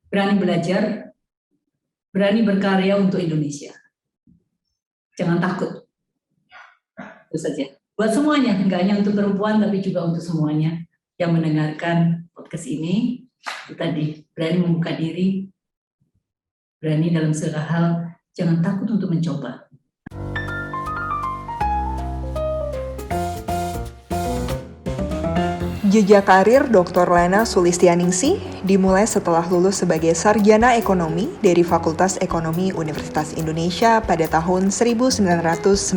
berani belajar, berani berkarya untuk Indonesia. Jangan takut. Itu saja. Buat semuanya, nggak hanya untuk perempuan, tapi juga untuk semuanya yang mendengarkan podcast ini. Itu tadi, berani membuka diri, berani dalam segala hal, jangan takut untuk mencoba. Jejak karir Dr. Lena Sulistianingsih dimulai setelah lulus sebagai sarjana ekonomi dari Fakultas Ekonomi Universitas Indonesia pada tahun 1995.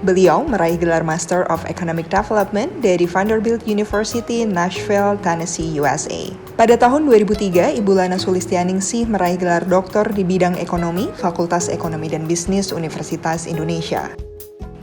Beliau meraih gelar Master of Economic Development dari Vanderbilt University, Nashville, Tennessee, USA. Pada tahun 2003, Ibu Lena Sulistianingsih meraih gelar doktor di bidang ekonomi Fakultas Ekonomi dan Bisnis Universitas Indonesia.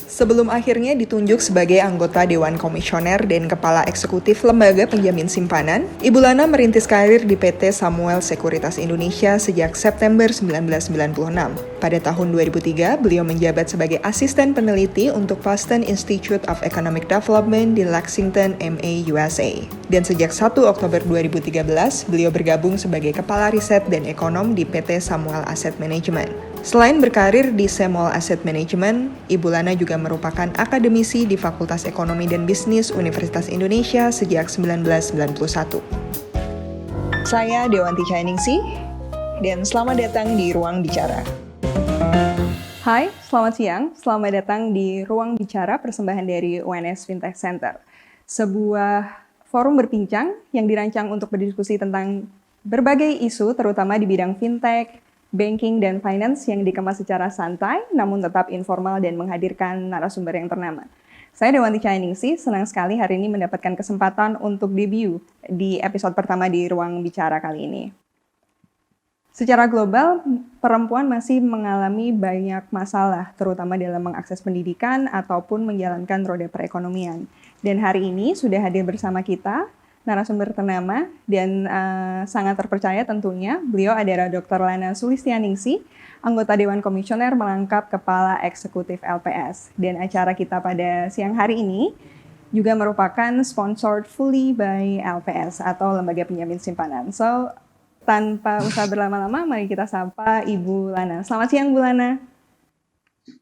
Sebelum akhirnya ditunjuk sebagai anggota Dewan Komisioner dan Kepala Eksekutif Lembaga Penjamin Simpanan, Ibu Lena merintis karir di PT Samuel Sekuritas Indonesia sejak September 1996. Pada tahun 2003, beliau menjabat sebagai asisten peneliti untuk Boston Institute of Economic Development di Lexington, MA, USA. Dan sejak 1 Oktober 2013, beliau bergabung sebagai Kepala Riset dan Ekonom di PT Samuel Asset Management. Selain berkarir di Samuel Asset Management, Ibu Lena juga merupakan akademisi di Fakultas Ekonomi dan Bisnis Universitas Indonesia sejak 1991. Saya Dewanti Chainingsih, dan selamat datang di Ruang Bicara. Hai, selamat siang. Selamat datang di Ruang Bicara, persembahan dari UNS Fintech Center. Sebuah forum berbincang yang dirancang untuk berdiskusi tentang berbagai isu, terutama di bidang fintech, banking, dan finance yang dikemas secara santai, namun tetap informal dan menghadirkan narasumber yang ternama. Saya Dewanti Chainingsih, senang sekali hari ini mendapatkan kesempatan untuk debut di episode pertama di Ruang Bicara kali ini. Secara global, perempuan masih mengalami banyak masalah, terutama dalam mengakses pendidikan ataupun menjalankan roda perekonomian. Dan hari ini sudah hadir bersama kita narasumber ternama dan sangat terpercaya tentunya. Beliau adalah Dr. Lena Sulistianingsih, anggota Dewan Komisioner merangkap Kepala Eksekutif LPS. Dan acara kita pada siang hari ini juga merupakan sponsored fully by LPS atau Lembaga Penjamin Simpanan. So, tanpa usah berlama-lama, mari kita sapa Ibu Lena. Selamat siang, Bu Lena.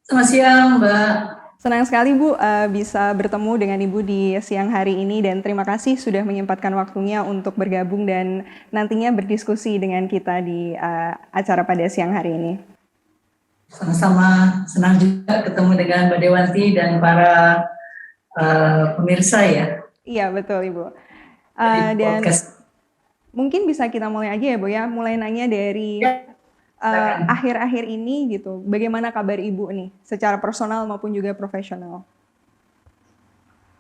Selamat siang, Mbak. Senang sekali Bu bisa bertemu dengan Ibu di siang hari ini dan terima kasih sudah menyempatkan waktunya untuk bergabung dan nantinya berdiskusi dengan kita di acara pada siang hari ini. Sama-sama, senang juga ketemu dengan Mbak Dewanti dan para pemirsa ya. Iya betul Ibu. Dan mungkin bisa kita mulai aja ya Bu ya, mulai nanya dari akhir-akhir ini gitu, bagaimana kabar Ibu nih, secara personal maupun juga profesional?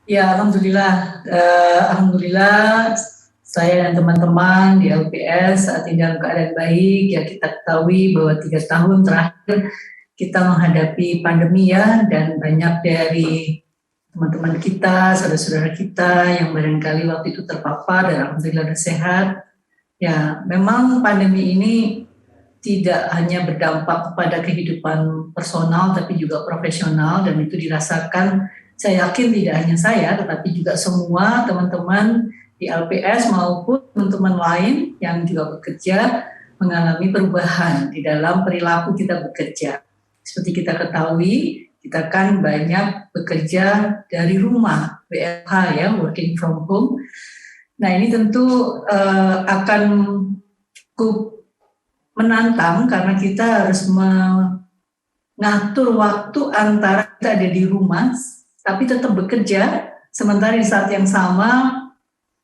Ya, alhamdulillah saya dan teman-teman di LPS saat ini dalam keadaan baik. Ya, kita ketahui bahwa 3 tahun terakhir kita menghadapi pandemi ya, dan banyak dari teman-teman kita, saudara-saudara kita yang barangkali waktu itu terpapar dan alhamdulillah sudah sehat. Ya, memang pandemi ini tidak hanya berdampak kepada kehidupan personal tapi juga profesional, dan itu dirasakan, saya yakin tidak hanya saya tetapi juga semua teman-teman di LPS maupun teman-teman lain yang juga bekerja mengalami perubahan di dalam perilaku kita bekerja. Seperti kita ketahui, kita kan banyak bekerja dari rumah, WFH ya, working from home. Nah, ini tentu akan cukup menantang karena kita harus mengatur waktu antara kita ada di rumah tapi tetap bekerja, sementara di saat yang sama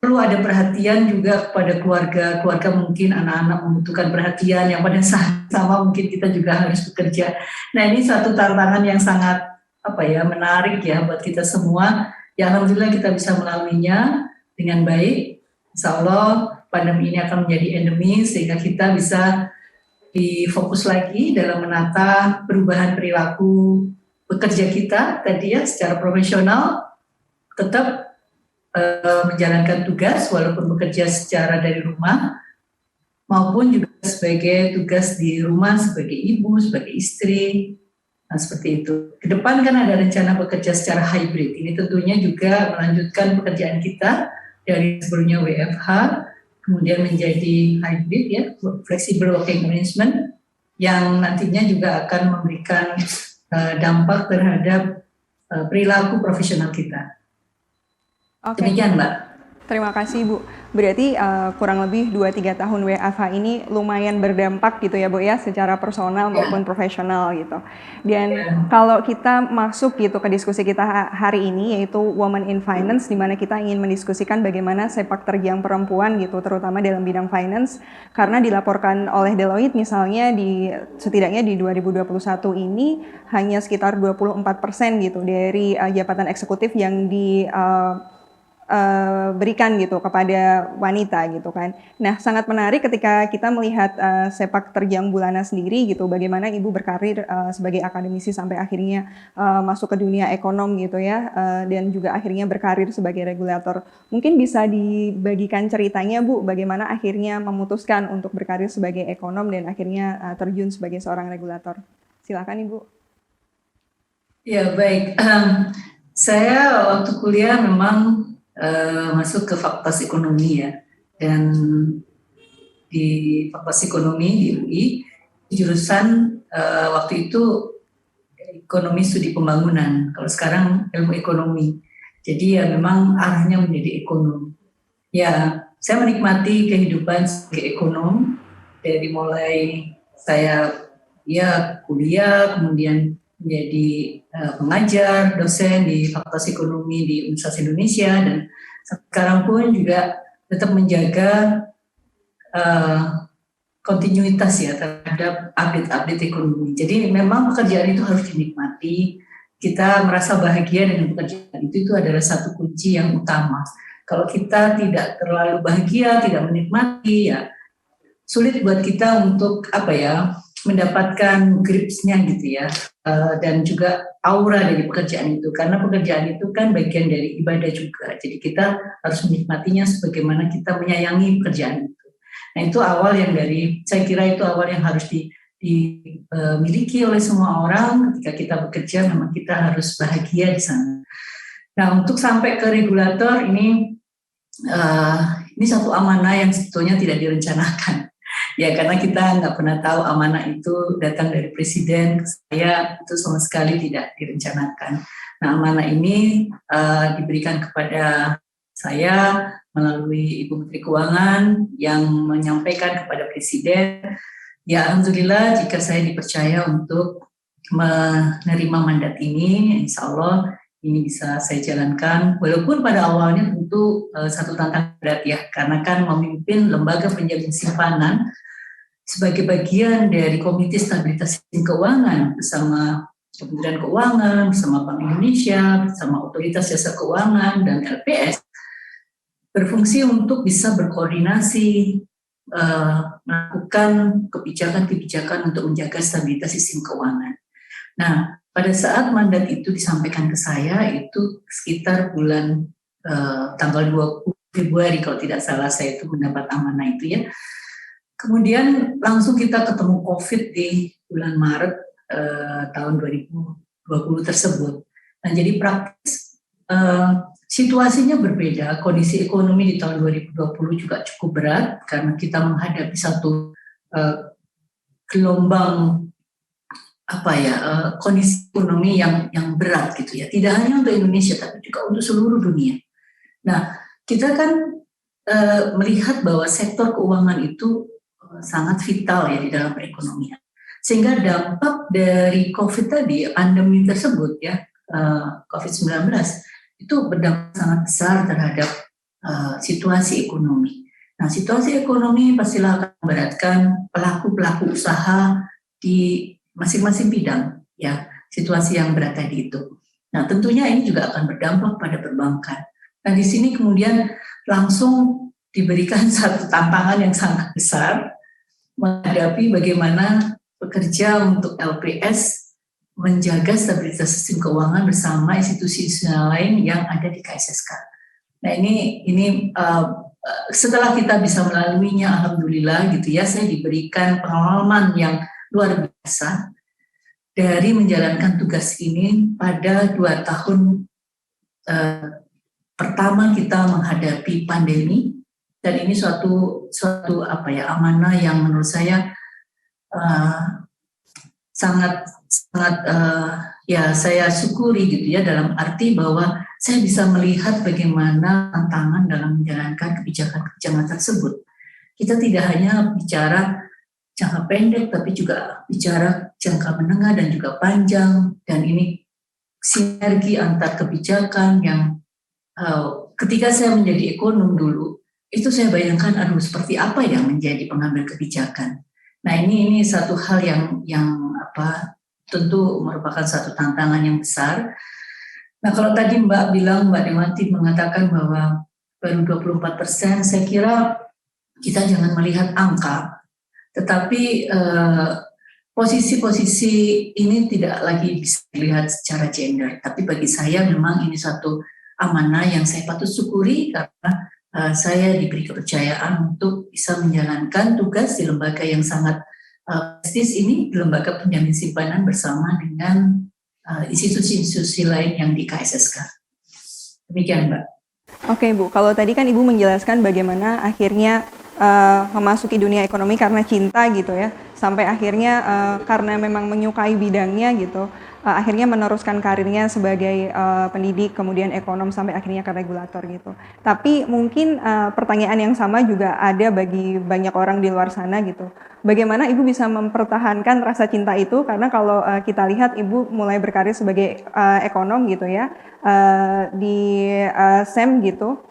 perlu ada perhatian juga kepada keluarga mungkin anak-anak membutuhkan perhatian yang pada saat sama mungkin kita juga harus bekerja. Nah, ini satu tantangan yang sangat menarik ya buat kita semua. Ya, alhamdulillah kita bisa melaluinya dengan baik. Insya Allah pandemi ini akan menjadi endemi sehingga kita bisa difokus lagi dalam menata perubahan perilaku bekerja kita tadi ya, secara profesional tetap menjalankan tugas walaupun bekerja secara dari rumah maupun juga sebagai tugas di rumah sebagai ibu, sebagai istri. Nah, seperti itu. Ke depan kan ada rencana bekerja secara hybrid. Ini tentunya juga melanjutkan pekerjaan kita dari sebelumnya WFH kemudian menjadi hybrid ya, flexible working arrangement yang nantinya juga akan memberikan dampak terhadap perilaku profesional kita. Oke. Demikian, Mbak. Terima kasih Bu. Berarti kurang lebih 2-3 tahun WFH ini lumayan berdampak gitu ya Bu ya, secara personal maupun profesional gitu. Dan kalau kita masuk gitu ke diskusi kita hari ini, yaitu Women in Finance, di mana kita ingin mendiskusikan bagaimana sepak terjang perempuan gitu, terutama dalam bidang finance, karena dilaporkan oleh Deloitte misalnya setidaknya di 2021 ini hanya sekitar 24% gitu dari jabatan eksekutif yang berikan gitu kepada wanita gitu kan. Nah, sangat menarik ketika kita melihat sepak terjang Bulana sendiri gitu, bagaimana ibu berkarir sebagai akademisi sampai akhirnya masuk ke dunia ekonom gitu ya, dan juga akhirnya berkarir sebagai regulator. Mungkin bisa dibagikan ceritanya Bu, bagaimana akhirnya memutuskan untuk berkarir sebagai ekonom dan akhirnya terjun sebagai seorang regulator. Silakan Ibu. Ya baik, saya waktu kuliah memang masuk ke Fakultas Ekonomi ya, dan di Fakultas Ekonomi di UI jurusan waktu itu ekonomi studi pembangunan, kalau sekarang ilmu ekonomi. Jadi ya memang arahnya menjadi ekonom. Ya, saya menikmati kehidupan sebagai ekonom dari mulai saya ya kuliah, kemudian menjadi pengajar, dosen di Fakultas Ekonomi di Universitas Indonesia, dan sekarang pun juga tetap menjaga kontinuitas ya terhadap update-update ekonomi. Jadi memang pekerjaan itu harus dinikmati. Kita merasa bahagia dengan pekerjaan itu adalah satu kunci yang utama. Kalau kita tidak terlalu bahagia, tidak menikmati, ya sulit buat kita untuk mendapatkan gripsnya gitu ya, dan juga aura dari pekerjaan itu, karena pekerjaan itu kan bagian dari ibadah juga. Jadi kita harus menikmatinya sebagaimana kita menyayangi pekerjaan itu. Nah itu awal yang saya kira itu awal yang harus dimiliki oleh semua orang. Ketika kita bekerja memang kita harus bahagia di sana. Nah untuk sampai ke regulator ini satu amanah yang sebetulnya tidak direncanakan. Ya karena kita nggak pernah tahu amanah itu datang dari presiden ke saya, itu sama sekali tidak direncanakan. Nah amanah ini diberikan kepada saya melalui Ibu Menteri Keuangan yang menyampaikan kepada presiden. Ya alhamdulillah jika saya dipercaya untuk menerima mandat ini, insya Allah ini bisa saya jalankan, walaupun pada awalnya tentu satu tantangan berat ya, karena kan memimpin lembaga penjamin simpanan sebagai bagian dari Komite Stabilitas Sistem Keuangan bersama Kementerian Keuangan, bersama Bank Indonesia, bersama Otoritas Jasa Keuangan dan LPS, berfungsi untuk bisa berkoordinasi melakukan kebijakan-kebijakan untuk menjaga stabilitas sistem keuangan. Nah, pada saat mandat itu disampaikan ke saya itu sekitar bulan tanggal 20 Februari kalau tidak salah saya itu mendapat amanah itu ya. Kemudian langsung kita ketemu COVID di bulan Maret tahun 2020 tersebut. Nah jadi praktis situasinya berbeda. Kondisi ekonomi di tahun 2020 juga cukup berat karena kita menghadapi satu gelombang kondisi ekonomi yang berat gitu ya. Tidak hanya untuk Indonesia tapi juga untuk seluruh dunia. Nah kita kan melihat bahwa sektor keuangan itu sangat vital ya di dalam perekonomian. Sehingga dampak dari COVID tadi, pandemi tersebut ya, COVID-19 itu berdampak sangat besar terhadap situasi ekonomi. Nah, situasi ekonomi pastilah akan memberatkan pelaku-pelaku usaha di masing-masing bidang ya, situasi yang berat tadi itu. Nah, tentunya ini juga akan berdampak pada perbankan. Nah, di sini kemudian langsung diberikan satu tantangan yang sangat besar menghadapi bagaimana bekerja untuk LPS menjaga stabilitas sistem keuangan bersama institusi lain yang ada di KSSK. Nah ini setelah kita bisa melaluinya, alhamdulillah gitu ya, saya diberikan pengalaman yang luar biasa dari menjalankan tugas ini pada 2 tahun pertama kita menghadapi pandemi. dan ini suatu amanah yang menurut saya sangat ya saya syukuri gitu ya, dalam arti bahwa saya bisa melihat bagaimana tantangan dalam menjalankan kebijakan-kebijakan tersebut. Kita tidak hanya bicara jangka pendek, tapi juga bicara jangka menengah dan juga panjang, dan ini sinergi antar kebijakan yang ketika saya menjadi ekonom dulu, itu saya bayangkan, aduh seperti apa yang menjadi pengambil kebijakan. Nah ini satu hal yang tentu merupakan satu tantangan yang besar. Nah kalau tadi Mbak Dewanti mengatakan bahwa baru 24%, saya kira kita jangan melihat angka, tetapi posisi-posisi ini tidak lagi bisa dilihat secara gender. Tapi bagi saya memang ini satu amanah yang saya patut syukuri, karena saya diberi kepercayaan untuk bisa menjalankan tugas di lembaga yang sangat prestis ini, di lembaga penjamin simpanan bersama dengan institusi-institusi lain yang di KSSK. Demikian Mbak. Oke Bu, kalau tadi kan Ibu menjelaskan bagaimana akhirnya memasuki dunia ekonomi karena cinta gitu ya, sampai akhirnya karena memang menyukai bidangnya gitu, akhirnya meneruskan karirnya sebagai pendidik, kemudian ekonom, sampai akhirnya ke regulator gitu. Tapi mungkin pertanyaan yang sama juga ada bagi banyak orang di luar sana gitu. Bagaimana Ibu bisa mempertahankan rasa cinta itu? Karena kalau kita lihat Ibu mulai berkarir sebagai ekonom gitu ya, di SEM gitu,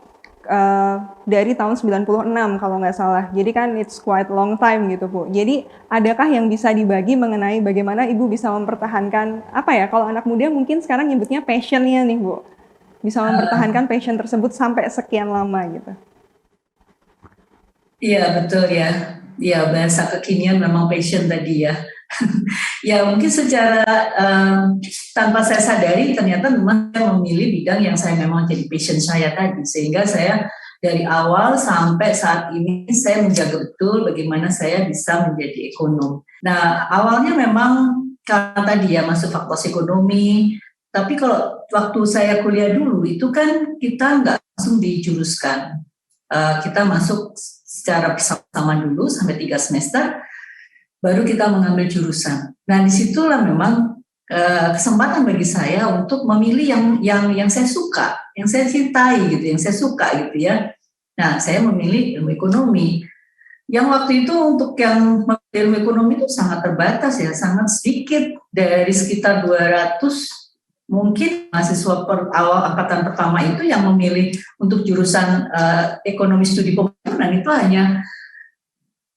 dari tahun 96 kalau nggak salah. Jadi kan it's quite long time gitu Bu. Jadi adakah yang bisa dibagi mengenai bagaimana Ibu bisa mempertahankan, apa ya, kalau anak muda mungkin sekarang nyebutnya passion-nya nih Bu. Bisa mempertahankan passion tersebut sampai sekian lama gitu. Iya betul ya. Ya bahasa kekinian memang passion tadi ya. Ya mungkin secara tanpa saya sadari ternyata memang saya memilih bidang yang saya memang jadi passion saya tadi, sehingga saya dari awal sampai saat ini saya menjaga betul bagaimana saya bisa menjadi ekonom. Nah awalnya memang karena tadi ya masuk fakultas ekonomi, tapi kalau waktu saya kuliah dulu itu kan kita nggak langsung dijuruskan, kita masuk secara bersama dulu sampai 3 semester, baru kita mengambil jurusan. Nah disitulah memang kesempatan bagi saya untuk memilih yang saya suka, yang saya cintai gitu, yang saya suka gitu ya. Nah saya memilih ilmu ekonomi. Yang waktu itu untuk yang ilmu ekonomi itu sangat terbatas ya, sangat sedikit, dari sekitar 200 mungkin mahasiswa awal angkatan pertama itu yang memilih untuk jurusan ekonomi studi pembangunan itu hanya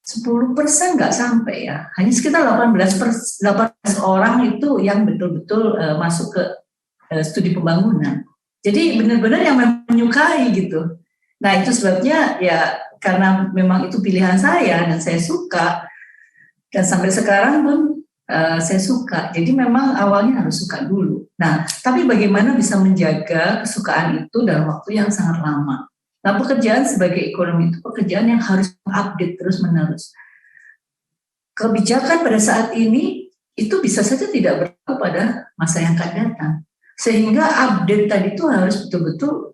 10% nggak sampai ya, hanya sekitar 18 orang itu yang betul-betul masuk ke studi pembangunan. Jadi benar-benar yang menyukai gitu. Nah itu sebabnya ya karena memang itu pilihan saya dan saya suka, dan sampai sekarang pun saya suka. Jadi memang awalnya harus suka dulu. Nah tapi bagaimana bisa menjaga kesukaan itu dalam waktu yang sangat lama. Nah, pekerjaan sebagai ekonom itu pekerjaan yang harus update terus-menerus. Kebijakan pada saat ini itu bisa saja tidak berlaku pada masa yang akan datang. Sehingga update tadi itu harus betul-betul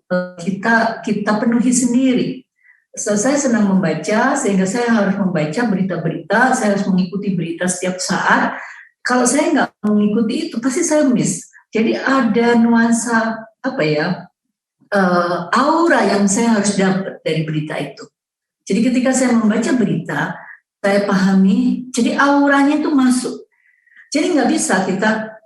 kita penuhi sendiri. Saya senang membaca, sehingga saya harus membaca berita-berita, saya harus mengikuti berita setiap saat. Kalau saya nggak mengikuti itu, pasti saya miss. Jadi ada nuansa aura yang saya harus dapat dari berita itu. Jadi ketika saya membaca berita, saya pahami, jadi auranya itu masuk. Jadi nggak bisa kita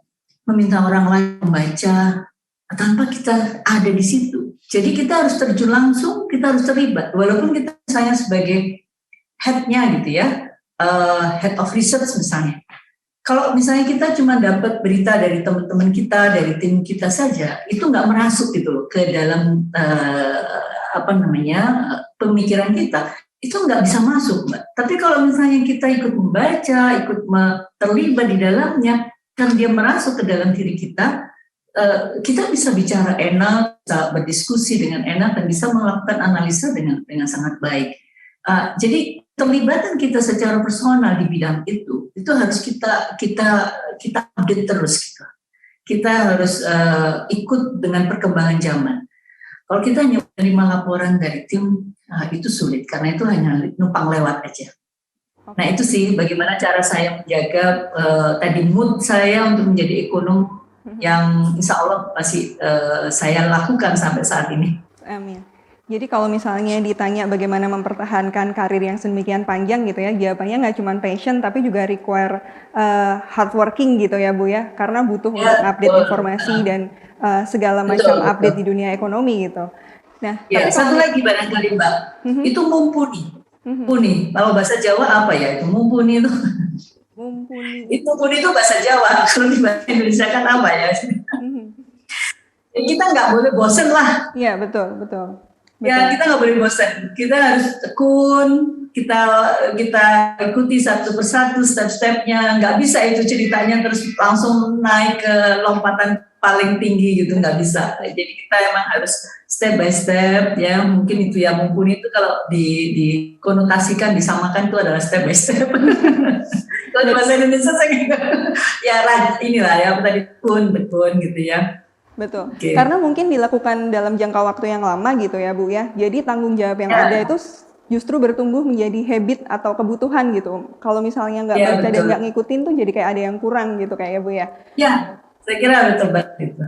meminta orang lain membaca tanpa kita ada di situ. Jadi kita harus terjun langsung, kita harus terlibat. Walaupun kita misalnya sebagai head-nya gitu ya, head of research misalnya. Kalau misalnya kita cuma dapat berita dari teman-teman kita, dari tim kita saja, itu nggak merasuk gitu loh ke dalam pemikiran kita, itu nggak bisa masuk, Mbak. Tapi kalau misalnya kita ikut membaca, ikut terlibat di dalamnya, kan dia merasuk ke dalam diri kita, kita bisa bicara enak, bisa berdiskusi dengan enak, dan bisa melakukan analisa dengan sangat baik. Jadi terlibatan kita secara personal di bidang itu harus kita update terus kita harus ikut dengan perkembangan zaman. Kalau kita terima laporan dari tim itu sulit karena itu hanya numpang lewat aja. Nah itu sih bagaimana cara saya menjaga tadi mood saya untuk menjadi ekonom yang insya Allah masih saya lakukan sampai saat ini. Amin. Jadi kalau misalnya ditanya bagaimana mempertahankan karir yang sedemikian panjang gitu ya, jawabannya nggak cuma passion tapi juga require hard working gitu ya Bu ya, karena butuh untuk update informasi dan segala macam update di dunia ekonomi gitu. Nah, ya, satu lagi barangkali Mbak, itu mumpuni. Mumpuni, kalau bahasa Jawa apa ya itu mumpuni itu? Mumpuni. Itu mumpuni itu bahasa Jawa, kalau di bahasa Indonesia kan apa ya? Ya kita nggak boleh bosen lah. Iya betul. Ya kita nggak boleh bosan, kita harus tekun, kita ikuti satu persatu step-stepnya, nggak bisa itu ceritanya terus langsung naik ke lompatan paling tinggi gitu, nggak bisa. Jadi kita emang harus step by step ya, mungkin itu ya mumpuni itu kalau dikonotasikan, disamakan itu adalah step by step. Kalau di bahasa Indonesia saya gitu, ya inilah ya tadi tekun gitu ya. Betul, karena mungkin dilakukan dalam jangka waktu yang lama gitu ya Bu ya, jadi tanggung jawab yang ada itu justru bertumbuh menjadi habit atau kebutuhan gitu. Kalau misalnya nggak baca dan nggak ngikutin tuh jadi kayak ada yang kurang gitu kayak ya Bu ya. Ya, saya kira betul banget itu.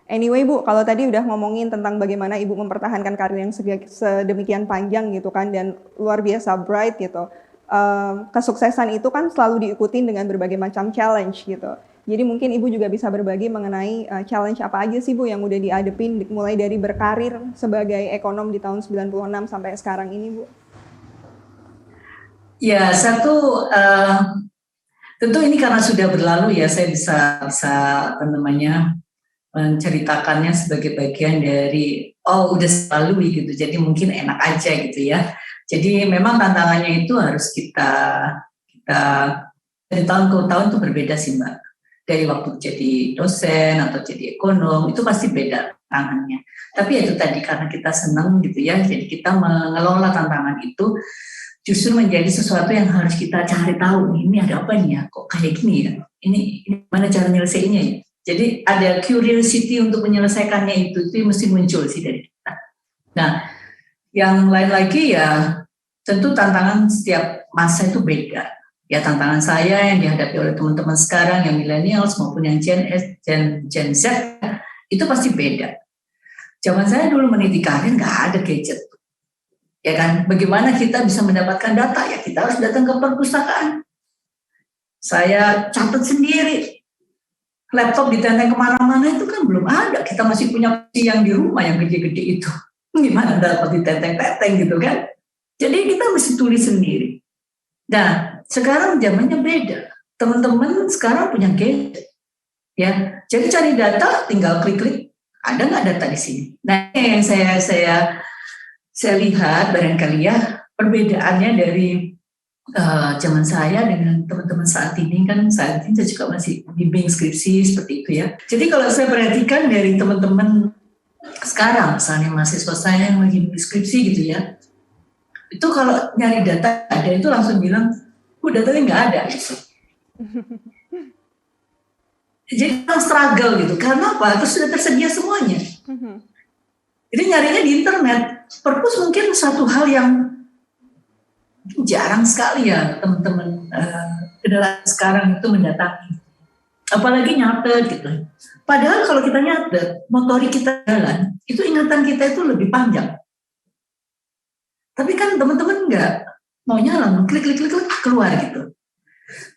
Anyway Bu, kalau tadi udah ngomongin tentang bagaimana Ibu mempertahankan karir yang sedemikian panjang gitu kan, dan luar biasa bright gitu. Kesuksesan itu kan selalu diikutin dengan berbagai macam challenge gitu. Jadi mungkin Ibu juga bisa berbagi mengenai challenge apa aja sih Bu yang udah dihadapin mulai dari berkarir sebagai ekonom di tahun 96 sampai sekarang ini Bu? Ya, satu tentu ini karena sudah berlalu ya, saya bisa apa namanya menceritakannya sebagai bagian dari udah selalu gitu. Jadi mungkin enak aja gitu ya. Jadi memang tantangannya itu harus kita dari tahun ke tahun itu berbeda sih Mbak. Dari waktu jadi dosen atau jadi ekonom itu pasti beda tantangannya. Tapi itu tadi karena kita senang gitu ya, jadi kita mengelola tantangan itu justru menjadi sesuatu yang harus kita cari tahu. Ini ada apa nih ya? Kok kayak gini ya? Ini mana cara menyelesaikannya ya? Jadi ada curiosity untuk menyelesaikannya itu mesti muncul sih dari kita. Nah, yang lain lagi ya tentu tantangan setiap masa itu beda. Ya tantangan saya yang dihadapi oleh teman-teman sekarang yang millennials maupun yang Gen Z itu pasti beda. Zaman saya dulu meniti karir nggak ada gadget, ya kan? Bagaimana kita bisa mendapatkan data? Ya kita harus datang ke perpustakaan. Saya catat sendiri. Laptop ditenteng kemana-mana itu kan belum ada. Kita masih punya PC yang di rumah yang gede-gede itu. Gimana dapat ditenteng-tenteng gitu kan? Jadi kita mesti tulis sendiri. Nah, sekarang zamannya beda. Teman-teman sekarang punya gadget, ya. Jadi cari data, tinggal klik-klik, ada nggak data di sini? Nah, yang saya lihat barangkali ya perbedaannya dari zaman saya dengan teman-teman saat ini kan saat ini saya juga masih bimbing skripsi seperti itu ya. Jadi kalau saya perhatikan dari teman-teman sekarang, misalnya mahasiswa saya yang lagi bimbing skripsi gitu ya, itu kalau nyari data ada itu langsung bilang datanya nggak ada gitu. Jadi orang struggle gitu. Karena apa? Terus sudah tersedia semuanya. Jadi nyarinya di internet. Perpus mungkin satu hal yang jarang sekali ya teman-teman generasi sekarang itu mendatangi. Apalagi nyatet gitu. Padahal kalau kita nyatet, motorik kita jalan, itu ingatan kita itu lebih panjang. Tapi kan teman-teman nggak maunya langsung klik keluar gitu.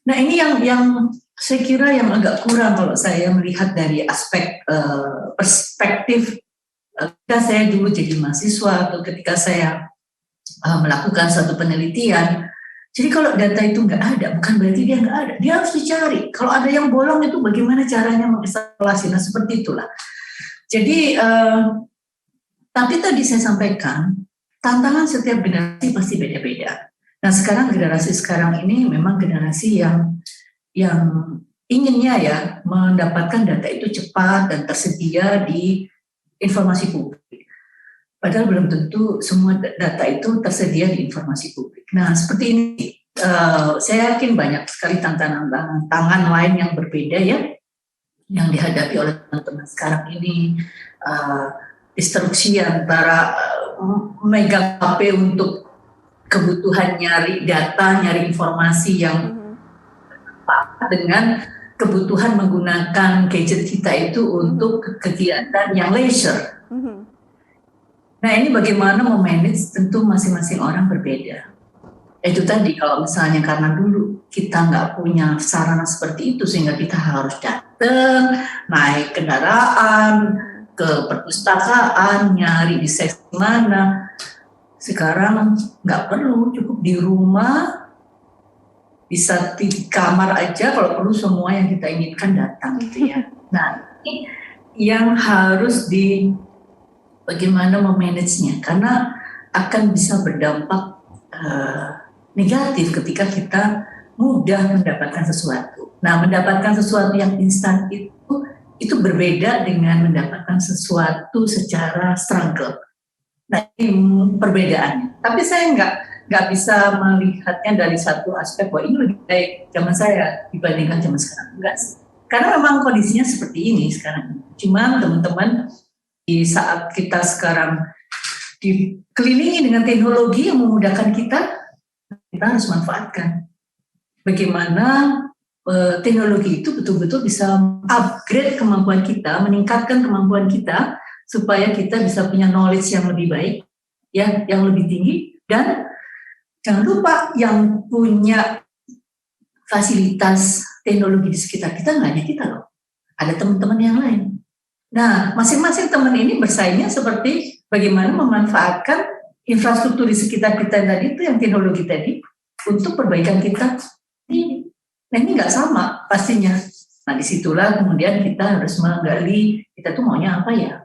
Nah ini yang saya kira yang agak kurang kalau saya melihat dari aspek perspektif ketika saya dulu jadi mahasiswa atau ketika saya melakukan suatu penelitian. Jadi kalau data itu nggak ada, bukan berarti dia nggak ada. Dia harus dicari. Kalau ada yang bolong itu bagaimana caranya menginstalasi. Nah seperti itulah. Jadi tapi tadi saya sampaikan tantangan setiap generasi pasti beda-beda. Nah sekarang generasi sekarang ini memang generasi yang inginnya ya mendapatkan data itu cepat dan tersedia di informasi publik. Padahal belum tentu semua data itu tersedia di informasi publik. Nah seperti ini saya yakin banyak sekali tantangan lain yang berbeda ya yang dihadapi oleh teman-teman sekarang ini. instruksi antara megang HP untuk kebutuhan nyari data, nyari informasi yang dengan kebutuhan menggunakan gadget kita itu untuk kegiatan yang leisure. Nah, ini bagaimana memanage, tentu masing-masing orang berbeda. Itu tadi, kalau misalnya karena dulu kita nggak punya sarana seperti itu sehingga kita harus datang, naik kendaraan, ke perpustakaan, nyari di seksi mana. Sekarang nggak perlu, cukup di rumah, bisa di kamar aja, kalau perlu semua yang kita inginkan datang gitu ya. Nah, ini yang harus bagaimana memanagenya, karena akan bisa berdampak negatif ketika kita mudah mendapatkan sesuatu. Nah, mendapatkan sesuatu yang instan itu berbeda dengan mendapatkan sesuatu secara struggle. Nah, ini perbedaannya. Tapi saya nggak bisa melihatnya dari satu aspek bahwa ini lebih baik zaman saya dibandingkan zaman sekarang. Enggak sih. Karena memang kondisinya seperti ini sekarang. Cuma teman-teman, di saat kita sekarang dikelilingi dengan teknologi yang memudahkan kita harus manfaatkan. Bagaimana teknologi itu betul-betul bisa upgrade kemampuan kita, meningkatkan kemampuan kita, supaya kita bisa punya knowledge yang lebih baik, ya, yang lebih tinggi, dan jangan lupa yang punya fasilitas teknologi di sekitar kita nggak hanya kita loh, ada teman-teman yang lain. Nah, masing-masing teman ini bersaingnya seperti bagaimana memanfaatkan infrastruktur di sekitar kita tadi itu yang teknologi tadi untuk perbaikan kita. Nah, ini nggak sama pastinya. Nah, disitulah kemudian kita harus menggali kita tuh maunya apa ya.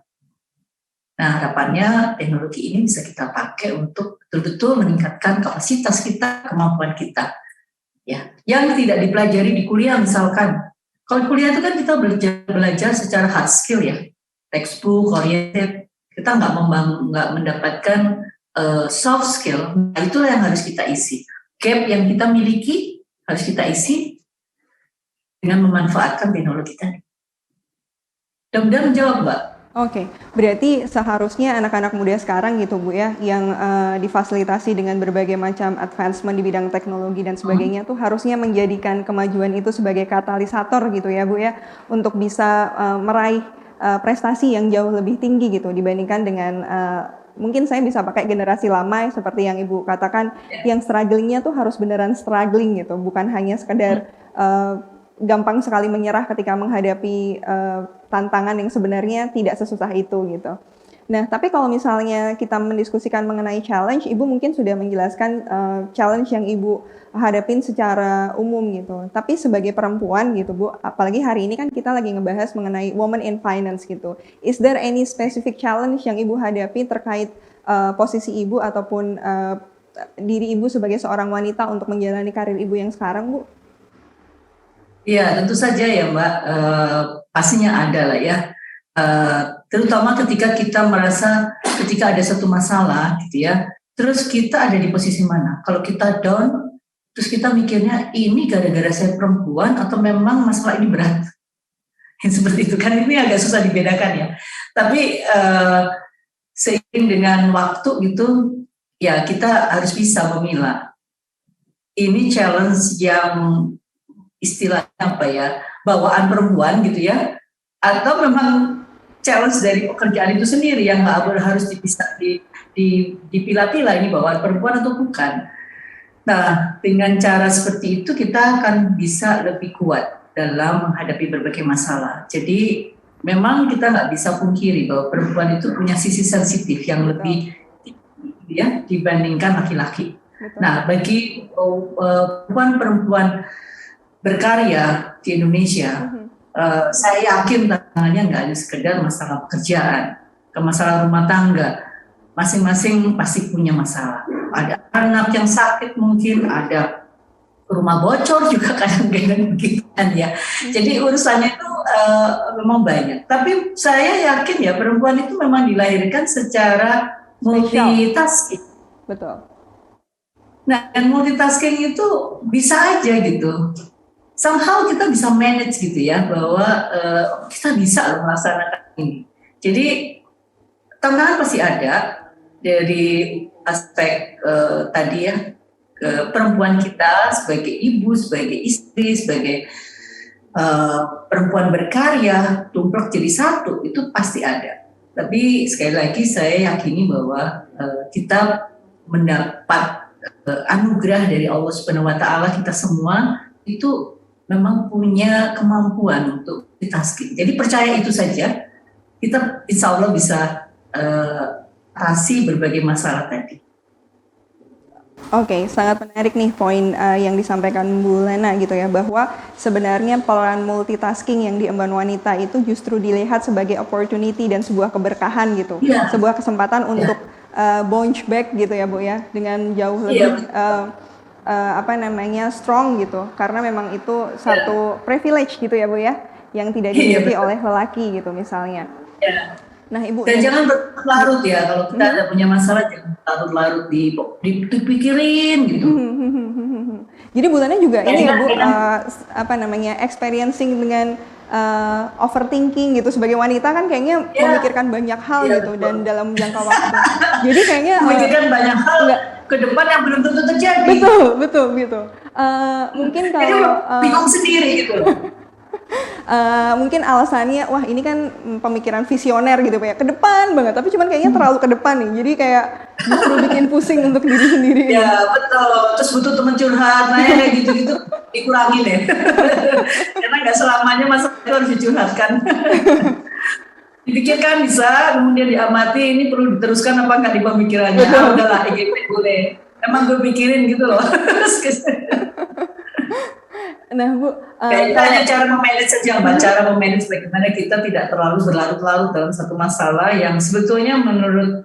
Nah, harapannya teknologi ini bisa kita pakai untuk betul-betul meningkatkan kapasitas kita, kemampuan kita. Ya, yang tidak dipelajari di kuliah misalkan. Kalau kuliah itu kan kita belajar secara hard skill ya, textbook oriented. Kita nggak mendapatkan soft skill. Nah, itulah yang harus kita isi. Gap yang kita miliki harus kita isi dengan memanfaatkan teknologi tadi. Mudah-mudahan menjawab, Mbak. Oke, berarti seharusnya anak-anak muda sekarang gitu Bu ya, yang difasilitasi dengan berbagai macam advancement di bidang teknologi dan sebagainya tuh harusnya menjadikan kemajuan itu sebagai katalisator gitu ya Bu ya, untuk bisa meraih prestasi yang jauh lebih tinggi gitu dibandingkan dengan mungkin saya bisa pakai generasi lama seperti yang Ibu katakan, yang strugglingnya tuh harus beneran struggling gitu, bukan hanya sekedar gampang sekali menyerah ketika menghadapi tantangan yang sebenarnya tidak sesusah itu gitu. Nah, tapi kalau misalnya kita mendiskusikan mengenai challenge, Ibu mungkin sudah menjelaskan challenge yang Ibu hadapin secara umum gitu. Tapi sebagai perempuan gitu Bu, apalagi hari ini kan kita lagi ngebahas mengenai women in finance gitu. Is there any specific challenge yang Ibu hadapi terkait posisi Ibu ataupun diri Ibu sebagai seorang wanita untuk menjalani karir Ibu yang sekarang, Bu? Ya, tentu saja ya Mbak, pastinya ada lah ya. Terutama ketika kita merasa ketika ada satu masalah gitu ya, terus kita ada di posisi mana? Kalau kita down, terus kita mikirnya ini gara-gara saya perempuan atau memang masalah ini berat? Yang seperti itu kan, ini agak susah dibedakan ya. Tapi seiring dengan waktu gitu, ya kita harus bisa memilah. Ini challenge yang istilahnya apa ya, bawaan perempuan gitu ya, atau memang challenge dari pekerjaan itu sendiri yang harus dipisah, dipilah-pilah ini bawaan perempuan atau bukan. Nah, dengan cara seperti itu kita akan bisa lebih kuat dalam menghadapi berbagai masalah. Jadi memang kita nggak bisa pungkiri bahwa perempuan itu punya sisi sensitif yang lebih tinggi ya dibandingkan laki-laki. Nah, bagi perempuan berkarya di Indonesia, saya yakin tantangannya nggak hanya sekedar masalah pekerjaan, ke masalah rumah tangga, masing-masing pasti punya masalah. Ada anak yang sakit mungkin, ada rumah bocor juga kadang-kadang begitu kan ya. Jadi urusannya itu memang banyak. Tapi saya yakin ya perempuan itu memang dilahirkan secara multitasking. Betul. Nah, yang multitasking itu bisa aja gitu. Somehow kita bisa manage gitu ya, bahwa kita bisa melaksanakan ini. Jadi tantangan pasti ada dari aspek tadi ya, perempuan kita sebagai ibu, sebagai istri, sebagai perempuan berkarya, tumplek jadi satu, itu pasti ada. Tapi sekali lagi saya yakini bahwa kita mendapat anugerah dari Allah Subhanahu wa Ta'ala, kita semua itu memang punya kemampuan untuk multitasking. Jadi percaya itu saja, kita insya Allah bisa atasi berbagai masalah tadi. Oke, sangat menarik nih poin yang disampaikan Bu Lena gitu ya, bahwa sebenarnya peran multitasking yang diemban wanita itu justru dilihat sebagai opportunity dan sebuah keberkahan gitu, sebuah kesempatan untuk bounce back gitu ya Bu ya, dengan jauh lebih strong gitu, karena memang itu satu privilege gitu ya Bu ya, yang tidak dimiliki oleh lelaki gitu misalnya. Nah Ibu, dan jangan berlarut ya, kalau kita ada punya masalah jangan larut-larut dipikirin gitu. Jadi bulannya juga ini ya Bu, experiencing dengan overthinking gitu, sebagai wanita kan kayaknya memikirkan banyak hal gitu, dan dalam jangka waktu. Jadi kayaknya memikirkan banyak hal ke depan yang belum tentu terjadi. Betul. Mungkin kalau bingung sendiri gitu. Mungkin alasannya, wah ini kan pemikiran visioner gitu ya, ke depan banget, tapi cuman kayaknya terlalu ke depan nih, jadi kayak justru bikin pusing untuk diri sendiri. Ya betul, terus butuh teman curhat, kayak gitu-gitu dikurangin deh. Karena nggak selamanya masalah itu harus dicurhatkan. Dipikirkan bisa, kemudian diamati, ini perlu diteruskan apa nggak di pemikirannya. Udahlah, gitu boleh. Emang gue pikirin gitu loh. Nah Bu, kita hanya cara memanage saja, cara memanage bagaimana kita tidak terlalu berlarut-larut dalam satu masalah yang sebetulnya menurut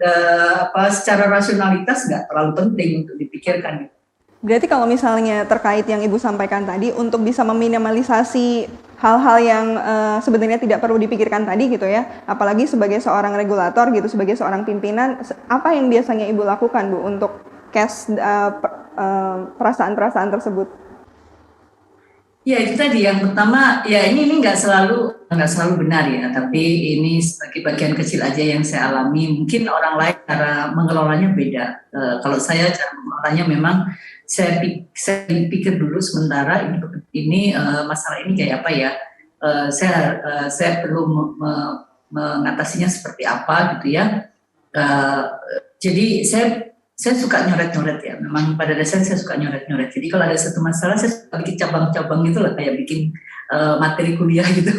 secara rasionalitas nggak terlalu penting untuk dipikirkan. Berarti kalau misalnya terkait yang Ibu sampaikan tadi, untuk bisa meminimalisasi hal-hal yang sebenarnya tidak perlu dipikirkan tadi gitu ya, apalagi sebagai seorang regulator gitu, sebagai seorang pimpinan, apa yang biasanya Ibu lakukan Bu untuk catch perasaan-perasaan tersebut? Ya itu tadi, yang pertama ya ini nggak selalu benar ya, tapi ini sebagai bagian kecil aja yang saya alami. Mungkin orang lain cara mengelolanya beda. Kalau saya cara mengelolanya memang saya pikir dulu sementara ini masalah ini kayak apa ya. Saya perlu mengatasinya seperti apa gitu ya. Jadi saya suka nyoret-nyoret ya, memang pada dasarnya saya suka nyoret-nyoret. Jadi kalau ada satu masalah saya suka bikin cabang-cabang gitu lah, kayak bikin materi kuliah gitu.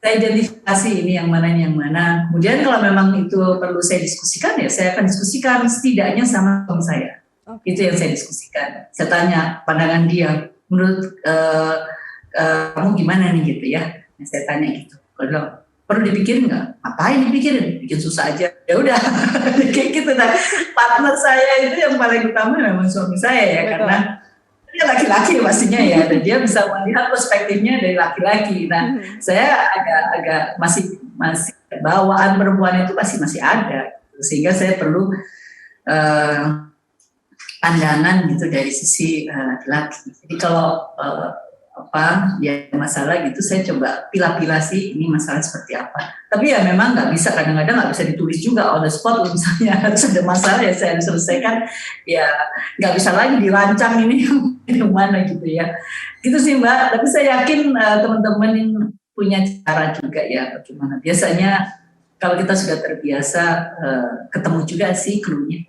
Saya identifikasi ini yang mana. Kemudian kalau memang itu perlu saya diskusikan ya, saya akan diskusikan setidaknya sama teman saya. Itu yang saya diskusikan. Saya tanya pandangan dia, menurut kamu gimana nih gitu ya. Saya tanya gitu. Kalau perlu dipikirin nggak? Ngapain dipikirin? Bikin susah aja. Ya udah, kayak gitu. Nah, partner saya itu yang paling utama memang suami saya ya, karena dia laki-laki pastinya ya, dan dia bisa melihat perspektifnya dari laki-laki. Nah, saya agak masih bawaan perempuan itu masih ada, sehingga saya perlu pandangan gitu dari sisi laki-laki. Jadi kalau masalah gitu saya coba pilah-pilah sih ini masalah seperti apa. Tapi ya memang nggak bisa, kadang-kadang nggak bisa ditulis juga on the spot. Misalnya harus ada masalah ya saya harus selesaikan, ya nggak bisa lagi dirancang ini yang mana gitu ya. Gitu sih Mbak. Tapi saya yakin teman-teman yang punya cara juga ya bagaimana. Biasanya kalau kita sudah terbiasa ketemu juga sih clue-nya.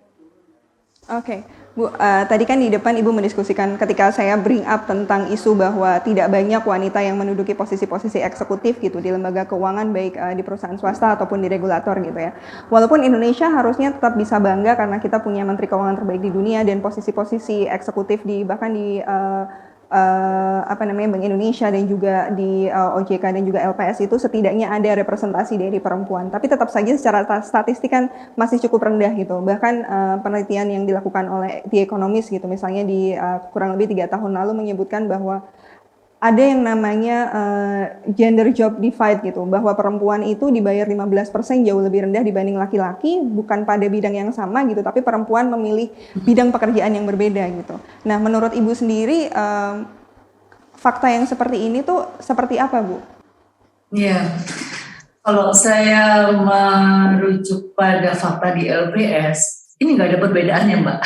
Oke. Bu, tadi kan di depan Ibu mendiskusikan ketika saya bring up tentang isu bahwa tidak banyak wanita yang menduduki posisi-posisi eksekutif gitu di lembaga keuangan, baik di perusahaan swasta ataupun di regulator gitu ya. Walaupun Indonesia harusnya tetap bisa bangga karena kita punya menteri keuangan terbaik di dunia dan posisi-posisi eksekutif bahkan di Bank Indonesia dan juga di OJK dan juga LPS itu setidaknya ada representasi dari perempuan. Tapi tetap saja secara statistik kan masih cukup rendah gitu. Bahkan penelitian yang dilakukan oleh The Economist gitu, misalnya di kurang lebih 3 tahun lalu menyebutkan bahwa ada yang namanya gender job divide gitu, bahwa perempuan itu dibayar 15% jauh lebih rendah dibanding laki-laki, bukan pada bidang yang sama gitu, tapi perempuan memilih bidang pekerjaan yang berbeda gitu. Nah, menurut Ibu sendiri, fakta yang seperti ini tuh seperti apa, Bu? Iya, Kalau saya merujuk pada fakta di LPS, ini nggak ada perbedaannya, Mbak.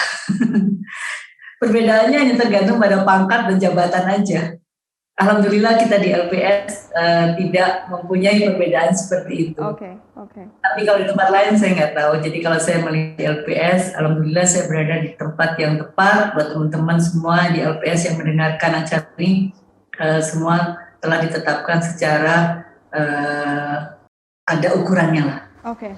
Perbedaannya hanya tergantung pada pangkat dan jabatan aja. Alhamdulillah kita di LPS tidak mempunyai perbedaan seperti itu. Oke. Tapi kalau di tempat lain saya nggak tahu. Jadi kalau saya melihat di LPS, alhamdulillah saya berada di tempat yang tepat. Buat teman-teman semua di LPS yang mendengarkan acara ini, semua telah ditetapkan secara ada ukurannya lah. Oke.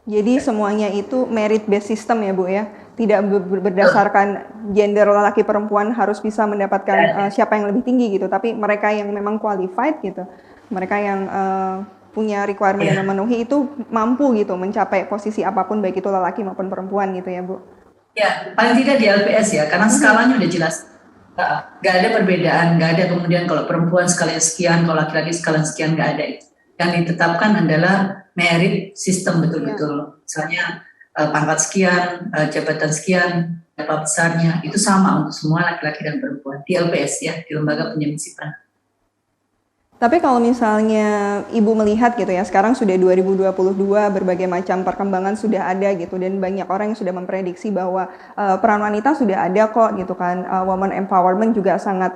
Jadi semuanya itu merit based system ya Bu ya, tidak berdasarkan gender laki perempuan harus bisa mendapatkan siapa yang lebih tinggi gitu, tapi mereka yang memang qualified gitu, mereka yang punya requirement yang memenuhi itu mampu gitu mencapai posisi apapun baik itu lelaki maupun perempuan gitu ya Bu. Ya, paling tidak di LPS ya, karena skalanya udah jelas. Nggak ada perbedaan, nggak ada kemudian kalau perempuan skala sekian, kalau laki-laki skala sekian, nggak ada itu. Yang ditetapkan adalah merit sistem betul-betul. Misalnya pangkat sekian, jabatan sekian, berapa besarnya, itu sama untuk semua laki-laki dan perempuan. Di LPS ya, di Lembaga Penyemsipan. Tapi kalau misalnya Ibu melihat gitu ya, sekarang sudah 2022, berbagai macam perkembangan sudah ada gitu, dan banyak orang yang sudah memprediksi bahwa peran wanita sudah ada kok gitu kan, woman empowerment juga sangat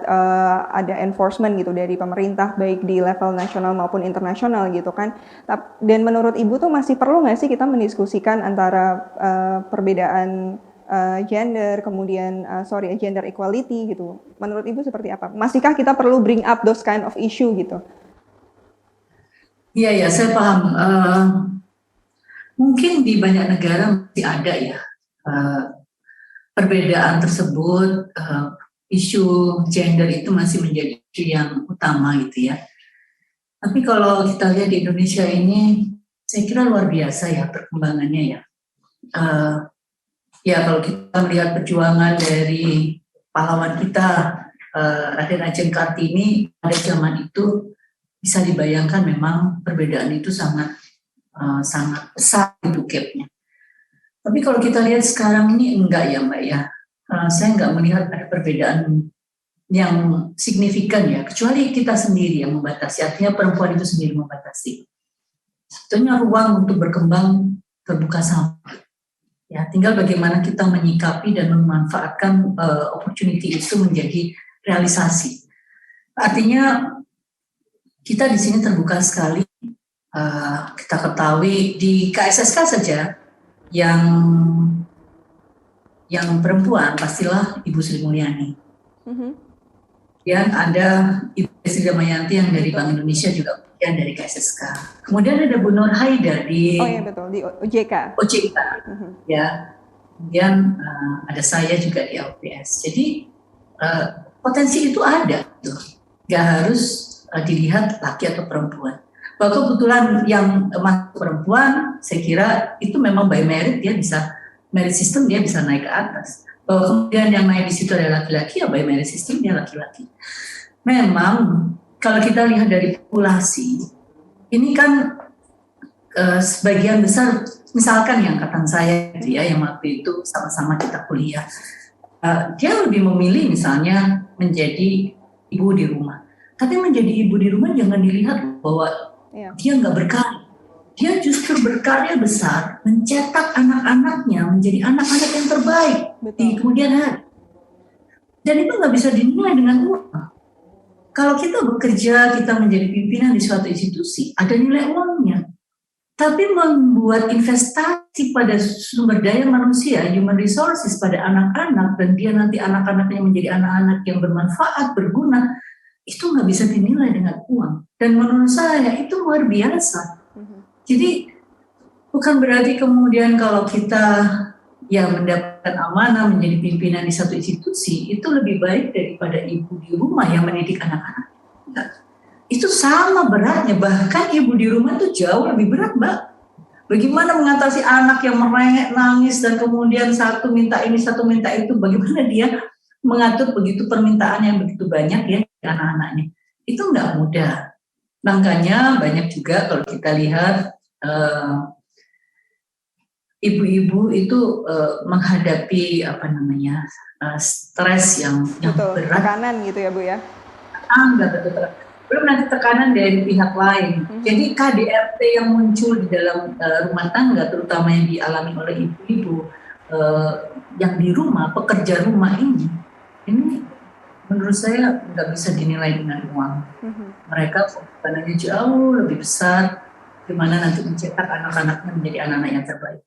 ada enforcement gitu dari pemerintah, baik di level nasional maupun internasional gitu kan. Dan menurut Ibu tuh masih perlu nggak sih kita mendiskusikan antara perbedaan gender, kemudian gender equality gitu. Menurut Ibu seperti apa? Masihkah kita perlu bring up those kind of issue gitu? Iya, saya paham. Mungkin di banyak negara masih ada ya perbedaan tersebut, isu gender itu masih menjadi isu yang utama gitu ya. Tapi kalau kita lihat di Indonesia ini, saya kira luar biasa ya perkembangannya ya. Ya kalau kita melihat perjuangan dari pahlawan kita, Raden Ajeng Kartini pada zaman itu, bisa dibayangkan memang perbedaan itu sangat besar itu gapnya. Tapi kalau kita lihat sekarang ini enggak ya Mbak ya, saya enggak melihat ada perbedaan yang signifikan ya, kecuali kita sendiri yang membatasi, artinya perempuan itu sendiri membatasi. Sebetulnya ruang untuk berkembang terbuka sama. Ya, tinggal bagaimana kita menyikapi dan memanfaatkan opportunity itu menjadi realisasi. Artinya kita di sini terbuka sekali. Kita ketahui di KSSK saja yang perempuan pastilah Ibu Sri Mulyani. Dan ada Ibu Sri Damayanti yang dari Bank Indonesia juga bagian dari KSSK. Kemudian ada Bu Nur Haidar di OJK. Ya. Kemudian ada saya juga di LPS. Jadi potensi itu ada, gitu. Gak harus dilihat laki atau perempuan. Bahwa kebetulan yang masuk perempuan, saya kira itu memang by merit, dia bisa merit system, dia bisa naik ke atas. Bahwa kemudian yang naik di situ adalah laki-laki, ya by merit system dia laki-laki. Memang kalau kita lihat dari populasi, ini kan sebagian besar, misalkan yang angkatan saya gitu ya, yang waktu itu sama-sama kita kuliah, dia lebih memilih misalnya menjadi ibu di rumah. Tapi menjadi ibu di rumah jangan dilihat bahwa dia nggak berkarya. Dia justru berkarya besar, mencetak anak-anaknya menjadi anak-anak yang terbaik di kemudian hari. Dan itu nggak bisa dinilai dengan uang. Kalau kita bekerja, kita menjadi pimpinan di suatu institusi, ada nilai uangnya. Tapi membuat investasi pada sumber daya manusia, human resources pada anak-anak, dan dia nanti anak-anaknya menjadi anak-anak yang bermanfaat, berguna, itu nggak bisa dinilai dengan uang. Dan menurut saya itu luar biasa. Jadi bukan berarti kemudian kalau kita mendapatkan amanah menjadi pimpinan di satu institusi, itu lebih baik daripada ibu di rumah yang mendidik anak-anak. Itu sama beratnya, bahkan ibu di rumah itu jauh lebih berat, Mbak. Bagaimana mengatasi anak yang merengek, nangis, dan kemudian satu minta ini, satu minta itu, bagaimana dia mengatur begitu permintaan yang begitu banyak ya anak-anaknya. Itu nggak mudah. Makanya banyak juga kalau kita lihat ibu-ibu itu menghadapi stres yang berat. Tekanan gitu ya Bu ya? Betul. belum nanti tekanan dari pihak lain. Jadi KDRT yang muncul di dalam rumah tangga, terutama yang dialami oleh ibu-ibu yang di rumah, pekerja rumah ini menurut saya nggak bisa dinilai dengan uang. Mereka fokusnya jauh lebih besar, gimana nanti mencetak anak-anaknya menjadi anak-anak yang terbaik.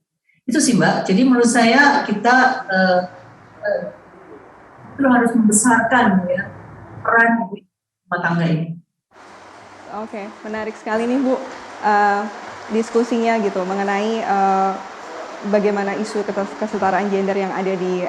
Itu sih Mbak. Jadi menurut saya kita harus membesarkan ya peran ibu rumah tangga ini. Oke, menarik sekali nih Bu diskusinya gitu mengenai bagaimana isu kesetaraan gender yang ada di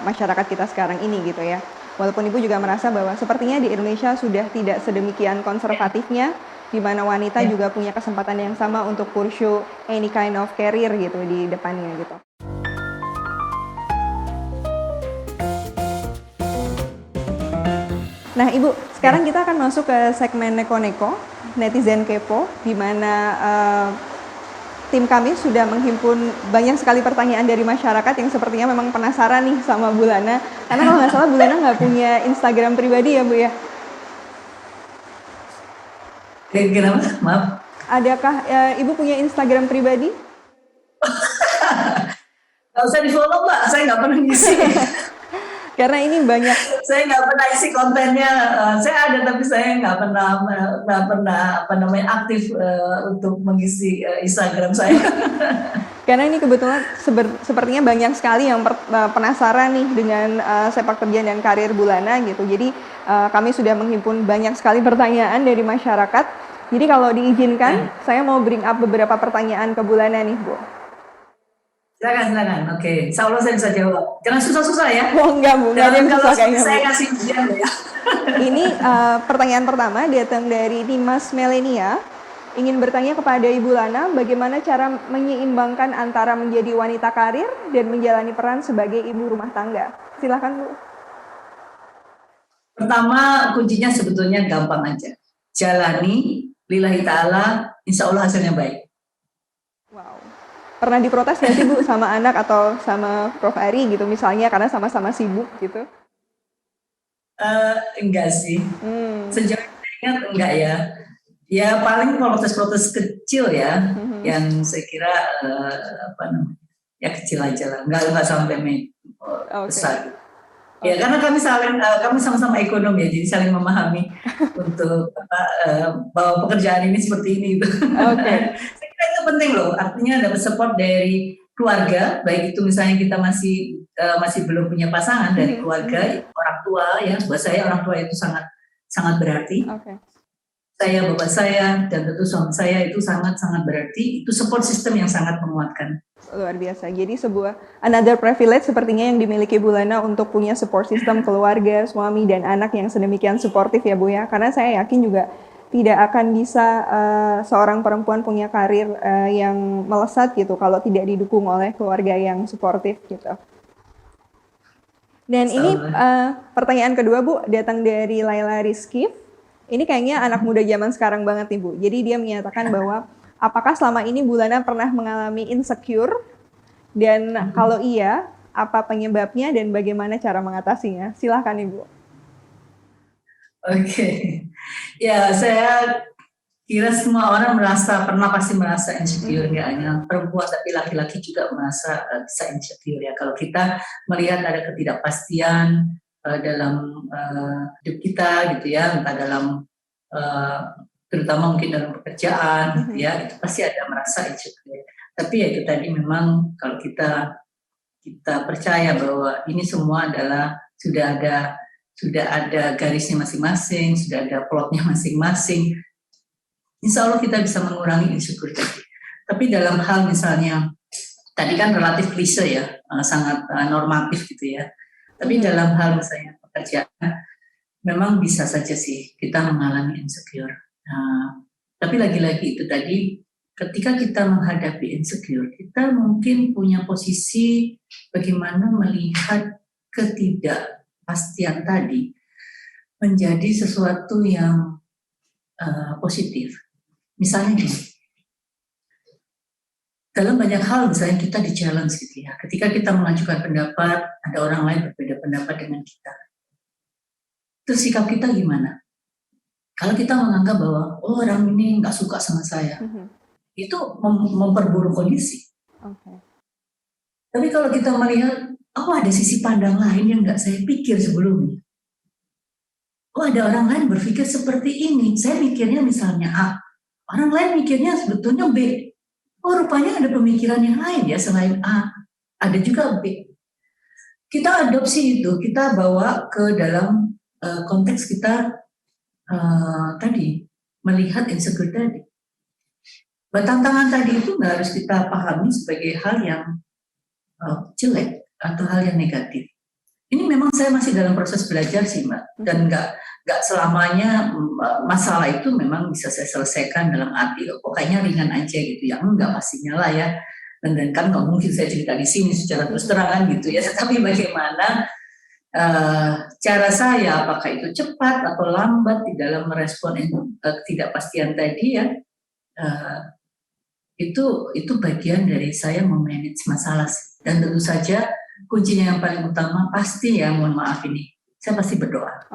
masyarakat kita sekarang ini gitu ya. Walaupun Ibu juga merasa bahwa sepertinya di Indonesia sudah tidak sedemikian konservatifnya, di mana wanita juga punya kesempatan yang sama untuk pursue any kind of career gitu di depannya gitu. Nah Ibu, sekarang kita akan masuk ke segmen neko-neko, netizen kepo, di mana tim kami sudah menghimpun banyak sekali pertanyaan dari masyarakat yang sepertinya memang penasaran nih sama Bu Lana. Karena kalau nggak salah Bu Lana nggak punya Instagram pribadi ya Bu ya? Kenapa? Maaf. Adakah Ibu punya Instagram pribadi? Nggak usah di-follow Mbak, saya nggak pernah ngisi. Karena ini banyak. Saya nggak pernah isi kontennya. Saya ada tapi saya nggak pernah aktif untuk mengisi Instagram saya. Karena ini kebetulan sepertinya banyak sekali yang penasaran nih dengan sepak terjang dan karir Bu Lana gitu. Jadi kami sudah menghimpun banyak sekali pertanyaan dari masyarakat. Jadi kalau diizinkan, saya mau bring up beberapa pertanyaan ke Bu Lana nih Bu. Silakan. Oke, insya Allah saya bisa jawab. Jangan susah-susah ya. Oh enggak Bu, enggak ada yang susah kayaknya. Saya kasih ujian ya. Ini pertanyaan pertama datang dari Dimas Melenia. Ingin bertanya kepada Ibu Lana, bagaimana cara menyeimbangkan antara menjadi wanita karir dan menjalani peran sebagai ibu rumah tangga? Silakan Bu. Pertama, kuncinya sebetulnya gampang aja. Jalani, lillahi ta'ala, insya Allah hasilnya baik. Wow. Pernah diprotes nggak sih Bu sama anak atau sama Prof. Ari gitu misalnya karena sama-sama sibuk gitu? Enggak sih. Sejauh ini ingat enggak ya. Ya paling protes-protes kecil ya, yang saya kira ya kecil aja lah, enggak sampai besar. Ya karena kami sama-sama ekonom ya, jadi saling memahami untuk bahwa pekerjaan ini seperti ini. Saya kira itu penting loh, artinya dapat support dari keluarga, baik itu misalnya kita masih belum punya pasangan, dari keluarga, orang tua ya, buat saya orang tua itu sangat berarti. Saya, bapak saya, dan tentu suami saya itu sangat berarti, itu support system yang sangat menguatkan. Luar biasa, jadi another privilege sepertinya yang dimiliki Bu Lana untuk punya support system keluarga, suami, dan anak yang sedemikian suportif ya Bu ya, karena saya yakin juga tidak akan bisa seorang perempuan punya karir yang melesat gitu kalau tidak didukung oleh keluarga yang suportif gitu. Dan ini pertanyaan kedua Bu, datang dari Laila Rizky. Ini kayaknya anak muda zaman sekarang banget nih Bu. Jadi dia menyatakan bahwa apakah selama ini Bu Lana pernah mengalami insecure? Dan kalau iya, apa penyebabnya dan bagaimana cara mengatasinya? Silahkan Ibu. Oke. Ya, saya kira semua orang pasti merasa insecure, ya, hanya perempuan tapi laki-laki juga merasa bisa insecure ya. Kalau kita melihat ada ketidakpastian dalam hidup kita gitu ya, entah dalam terutama mungkin dalam pekerjaan gitu ya, itu pasti ada merasa insecure. Tapi ya itu tadi memang kalau kita percaya bahwa ini semua adalah sudah ada garisnya masing-masing, sudah ada plotnya masing-masing. Insya Allah kita bisa mengurangi insecure tadi. Tapi dalam hal misalnya, tadi kan relatif klise ya, sangat normatif gitu ya. Tapi dalam hal misalnya pekerjaan, memang bisa saja sih kita mengalami insecure. Tapi lagi-lagi itu tadi, ketika kita menghadapi insecure, kita mungkin punya posisi bagaimana melihat ketidakpastian tadi menjadi sesuatu yang positif. Misalnya gini, dalam banyak hal misalnya kita di-challenge gitu ya. Ketika kita mengajukan pendapat, ada orang lain berbeda pendapat dengan kita. Terus sikap kita gimana? Kalau kita menganggap bahwa orang ini nggak suka sama saya, itu memperburuk kondisi. Tapi kalau kita melihat, oh ada sisi pandang lain yang nggak saya pikir sebelumnya. Oh ada orang lain berpikir seperti ini. Saya mikirnya misalnya A, orang lain mikirnya sebetulnya B. Oh rupanya ada pemikiran yang lain ya selain A. Ada juga B. Kita adopsi itu, kita bawa ke dalam konteks kita tadi melihat insecure tadi. Tantangan tadi itu nggak harus kita pahami sebagai hal yang jelek atau hal yang negatif. Ini memang saya masih dalam proses belajar sih Mbak, dan nggak selamanya masalah itu memang bisa saya selesaikan dalam arti pokoknya ringan aja gitu ya, enggak pastinya lah ya, dan kan nggak mungkin saya cerita di sini secara terus terangan gitu ya, tapi bagaimana cara saya, apakah itu cepat atau lambat di dalam merespon ketidakpastian tadi ya, itu bagian dari saya memanage masalah. Dan tentu saja kuncinya yang paling utama pasti ya, mohon maaf ini, saya pasti berdoa.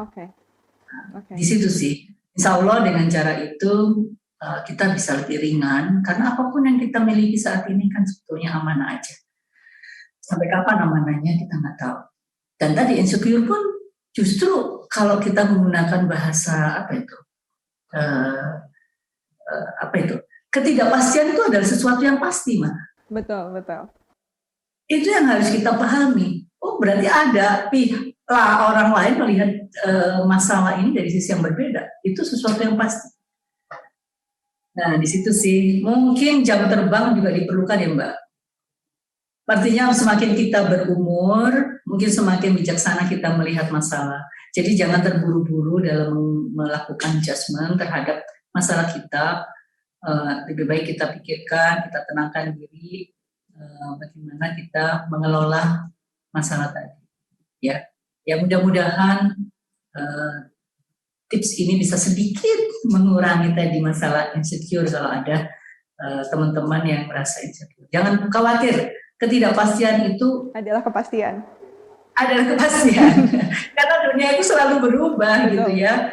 Di situ sih, insya Allah dengan cara itu kita bisa lebih ringan, karena apapun yang kita miliki saat ini kan sebetulnya amanah aja. Sampai kapan amanahnya kita nggak tahu. Dan tadi insecure pun justru kalau kita menggunakan bahasa ketidakpastian itu adalah sesuatu yang pasti, Mak. Betul. Itu yang harus kita pahami. Oh, berarti ada orang lain melihat masalah ini dari sisi yang berbeda. Itu sesuatu yang pasti. Nah, di situ sih mungkin jam terbang juga diperlukan ya, Mbak. Artinya semakin kita berumur, mungkin semakin bijaksana kita melihat masalah. Jadi jangan terburu-buru dalam melakukan judgement terhadap masalah kita. Lebih baik kita pikirkan, kita tenangkan diri, bagaimana kita mengelola masalah tadi. Ya mudah-mudahan tips ini bisa sedikit mengurangi tadi masalah insecure kalau ada teman-teman yang merasa insecure. Jangan khawatir, ketidakpastian itu adalah kepastian. Karena dunia itu selalu berubah. Betul. Gitu ya.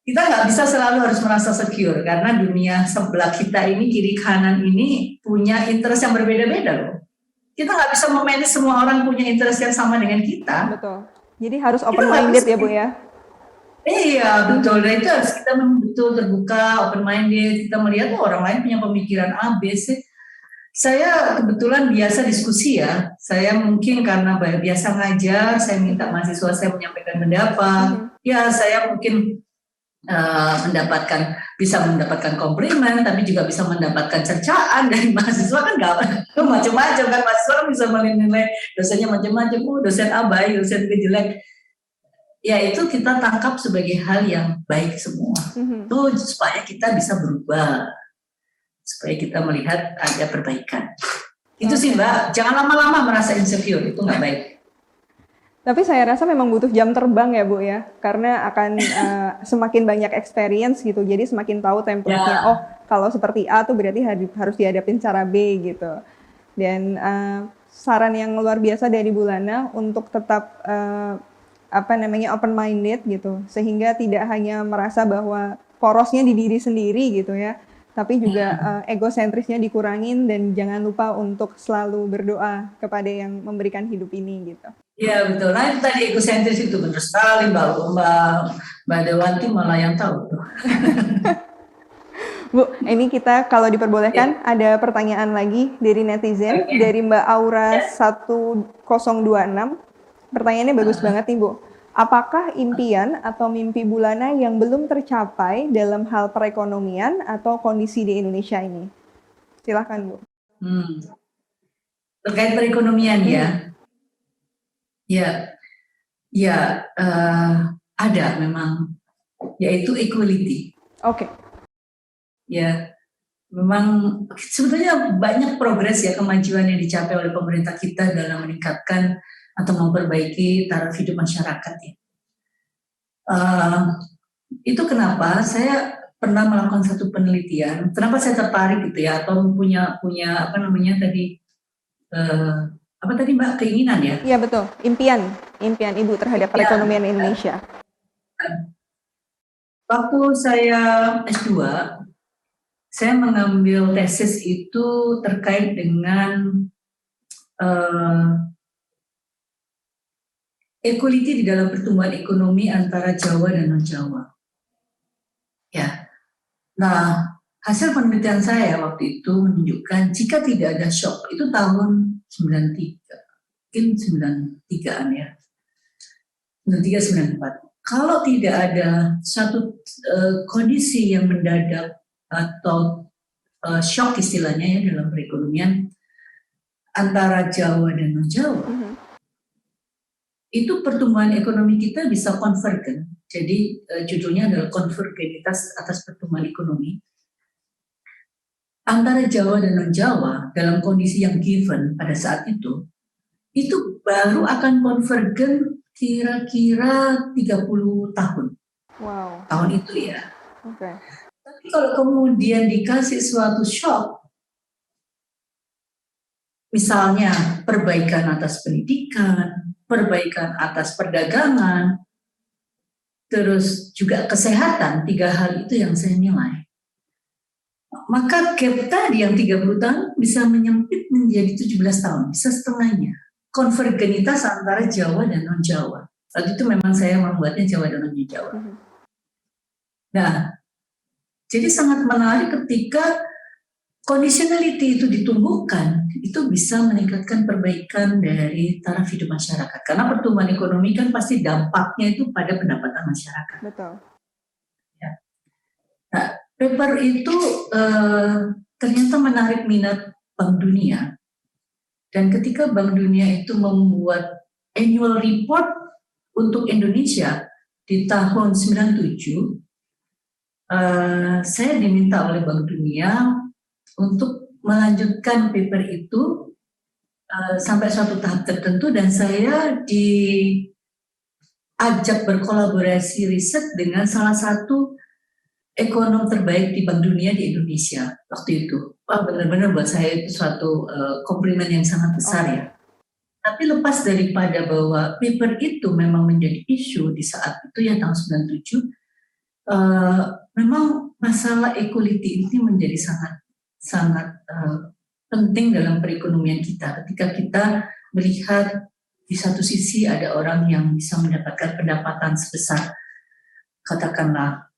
Kita nggak bisa selalu harus merasa secure, karena dunia sebelah kita ini, kiri kanan ini punya interest yang berbeda-beda loh. Kita nggak bisa memanage semua orang punya interest yang sama dengan kita. Betul. Jadi harus open minded ya Bu ya. Iya betul. Dan itu harus kita betul terbuka, open minded. Kita melihat orang lain punya pemikiran A, B, C. Saya kebetulan biasa diskusi ya. Saya mungkin karena biasa ngajar, saya minta mahasiswa saya menyampaikan pendapat. Ya saya mungkin bisa mendapatkan komplimen, tapi juga bisa mendapatkan cercaan dari mahasiswa kan nggak macam-macam kan, mahasiswa bisa menilai dosennya macam-macam, dosen A baik, dosen B jelek. Ya itu kita tangkap sebagai hal yang baik semua. Tuh supaya kita bisa berubah, supaya kita melihat ada perbaikan. Itu sih Mbak, jangan lama-lama merasa insecure, itu nggak baik. Tapi saya rasa memang butuh jam terbang ya Bu ya, karena akan semakin banyak experience gitu, jadi semakin tahu template-nya. Oh kalau seperti A tuh berarti harus dihadapin cara B gitu. Dan saran yang luar biasa dari Bu Lana untuk tetap open minded gitu, sehingga tidak hanya merasa bahwa porosnya di diri sendiri gitu ya, tapi juga egosentrisnya dikurangin, dan jangan lupa untuk selalu berdoa kepada yang memberikan hidup ini gitu. Ya betul. Nah itu tadi egosentris itu benar sekali Mbak Dewanti malah yang tahu. Bu, ini kita kalau diperbolehkan ada pertanyaan lagi dari netizen, dari Mbak Aura 1026. Pertanyaannya bagus banget nih Bu. Apakah impian atau mimpi Bu Lana yang belum tercapai dalam hal perekonomian atau kondisi di Indonesia ini? Silakan Bu. Terkait perekonomian Ya, ada memang, yaitu equality. Oke. Ya, memang sebetulnya banyak progres ya, kemajuan yang dicapai oleh pemerintah kita dalam meningkatkan atau memperbaiki taraf hidup masyarakat ya. Itu kenapa saya pernah melakukan satu penelitian, kenapa saya tertarik gitu ya, atau punya apa tadi Mbak, keinginan ya? Iya betul, impian Ibu terhadap perekonomian Indonesia. Waktu saya S2, saya mengambil tesis itu terkait dengan equality di dalam pertumbuhan ekonomi antara Jawa dan non-Jawa. Ya, nah hasil penelitian saya waktu itu menunjukkan jika tidak ada shock, itu tahun 93, mungkin 93-an ya, 93, 94. Kalau tidak ada satu kondisi yang mendadak atau shock istilahnya ya dalam perekonomian antara Jawa dan non-Jawa, itu pertumbuhan ekonomi kita bisa konvergen. Jadi judulnya adalah konvergenitas atas pertumbuhan ekonomi antara Jawa dan non-Jawa dalam kondisi yang given pada saat itu baru akan konvergen kira-kira 30 tahun. Wow. Tahun itu ya. Oke. Tapi kalau kemudian dikasih suatu shock, misalnya perbaikan atas pendidikan, perbaikan atas perdagangan, terus juga kesehatan, 3 hal itu yang saya nilai. Maka gap tadi yang 30 tahun bisa menyempit menjadi 17 tahun, bisa setengahnya. Konvergenitas antara Jawa dan non-Jawa. Waktu itu memang saya membuatnya Jawa dan non-Jawa. Nah, jadi sangat menarik ketika conditionality itu ditumbuhkan, itu bisa meningkatkan perbaikan dari taraf hidup masyarakat. Karena pertumbuhan ekonomi kan pasti dampaknya itu pada pendapatan masyarakat. Betul. Ya. Nah, paper itu ternyata menarik minat Bank Dunia. Dan ketika Bank Dunia itu membuat annual report untuk Indonesia di tahun 97, saya diminta oleh Bank Dunia untuk melanjutkan paper itu sampai suatu tahap tertentu, dan saya diajak berkolaborasi riset dengan salah satu ekonom terbaik di Bank Dunia di Indonesia waktu itu. Wah, benar-benar buat saya itu suatu komplimen yang sangat besar ya. Tapi lepas daripada bahwa paper itu memang menjadi isu di saat itu ya tahun 97, memang masalah equality ini menjadi sangat penting dalam perekonomian kita. Ketika kita melihat di satu sisi ada orang yang bisa mendapatkan pendapatan sebesar katakanlah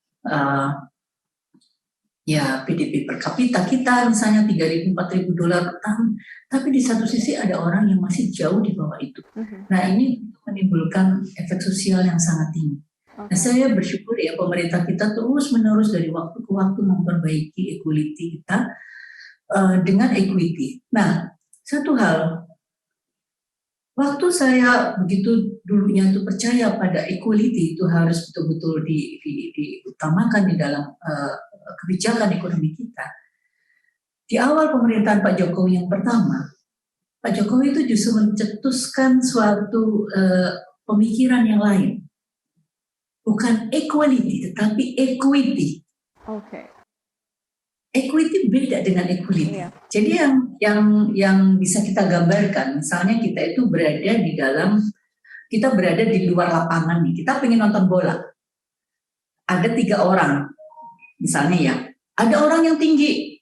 ya PDB per kapita kita misalnya 3.000-4.000 dolar per tahun, tapi di satu sisi ada orang yang masih jauh di bawah itu. Nah, ini menimbulkan efek sosial yang sangat tinggi. Nah, saya bersyukur ya pemerintah kita terus-menerus dari waktu ke waktu memperbaiki equality kita dengan equity. Nah, satu hal, waktu saya begitu dulunya itu percaya pada equality itu harus betul-betul diutamakan di dalam kebijakan ekonomi kita. Di awal pemerintahan Pak Jokowi yang pertama, Pak Jokowi itu justru mencetuskan suatu pemikiran yang lain. Bukan equality, tetapi equity. Oke. Equity beda dengan equality. Iya. Jadi yang bisa kita gambarkan, misalnya kita itu berada di luar lapangan nih, kita pengen nonton bola. Ada 3 orang, misalnya ya, ada orang yang tinggi,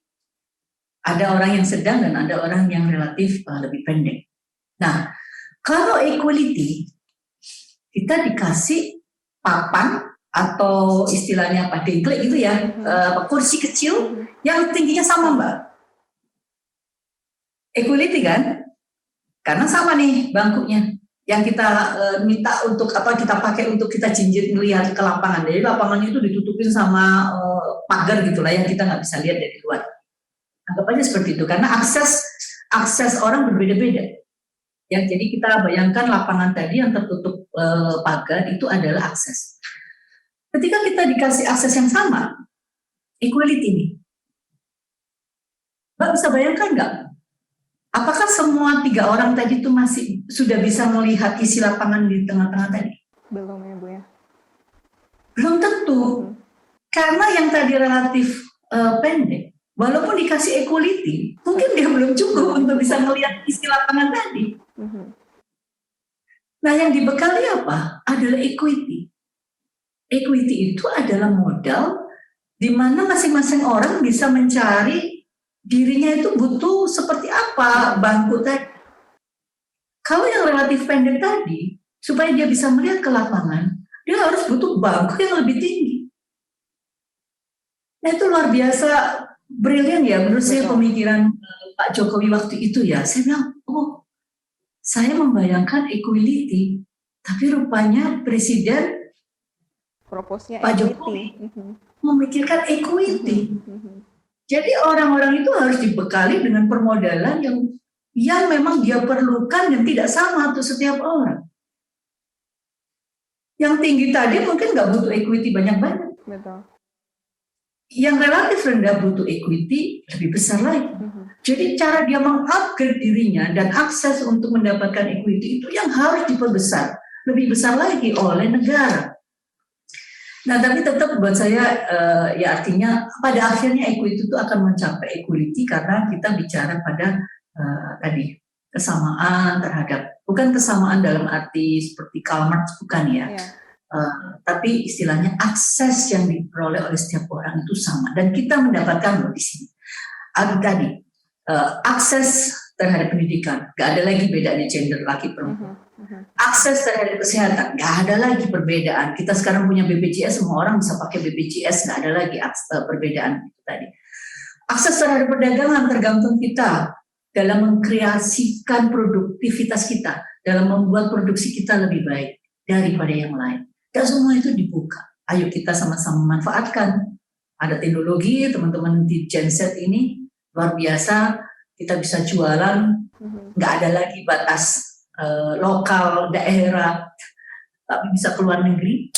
ada orang yang sedang, dan ada orang yang relatif lebih pendek. Nah, kalau equality, kita dikasih papan atau istilahnya apa, dengklek gitu ya, kursi kecil yang tingginya sama Mbak. Equality kan? Karena sama nih bangkunya yang kita minta untuk apa, kita pakai untuk kita jinjit melihat ke lapangan. Jadi lapangannya itu ditutupin sama pagar gitulah yang kita nggak bisa lihat dari luar. Anggap aja seperti itu, karena akses orang berbeda-beda. Ya, jadi kita bayangkan lapangan tadi yang tertutup pagar itu adalah akses. Ketika kita dikasih akses yang sama, equality nih, Mbak bisa bayangkan nggak? Apakah semua 3 orang tadi itu masih sudah bisa melihat isi lapangan di tengah-tengah tadi? Belum ya Bu ya? Belum tentu. Karena yang tadi relatif pendek, walaupun dikasih equality, mungkin dia belum cukup untuk bisa melihat isi lapangan tadi. Nah, yang dibekali apa? Adalah equity. equity itu adalah modal di mana masing-masing orang bisa mencari dirinya itu butuh seperti apa bangku tadi. Kalau yang relatif pendek tadi, supaya dia bisa melihat ke lapangan, dia harus butuh bangku yang lebih tinggi. Nah itu luar biasa brilian ya menurut saya pemikiran Pak Jokowi waktu itu ya. Saya bilang, oh saya membayangkan equality, tapi rupanya Presiden Pak Jokowi memikirkan equity. Jadi orang-orang itu harus dibekali dengan permodalan yang memang dia perlukan dan tidak sama untuk setiap orang. Yang tinggi tadi mungkin nggak butuh equity banyak-banyak. Betul. Yang relatif rendah butuh equity lebih besar lagi. Jadi cara dia mengupgrade dirinya dan akses untuk mendapatkan equity itu yang harus diperbesar, lebih besar lagi oleh negara. Nah, tapi tetap buat saya ya artinya pada akhirnya equity itu akan mencapai equality karena kita bicara pada tadi kesamaan terhadap, bukan kesamaan dalam arti seperti Karl Marx, bukan ya. Tapi istilahnya akses yang diperoleh oleh setiap orang itu sama dan kita mendapatkan loh di sini. Tadi akses terhadap pendidikan, nggak ada lagi bedanya gender laki perempuan. Akses terhadap kesehatan, nggak ada lagi perbedaan. Kita sekarang punya BPJS, semua orang bisa pakai BPJS, nggak ada lagi perbedaan itu tadi. Akses terhadap perdagangan tergantung kita dalam mengkreasikan produktivitas kita, dalam membuat produksi kita lebih baik daripada yang lain. Dan semua itu dibuka. Ayo kita sama-sama manfaatkan. Ada teknologi, teman-teman di Gen Z ini luar biasa. Kita bisa jualan, nggak ada lagi batas lokal, daerah, tapi bisa keluar negeri.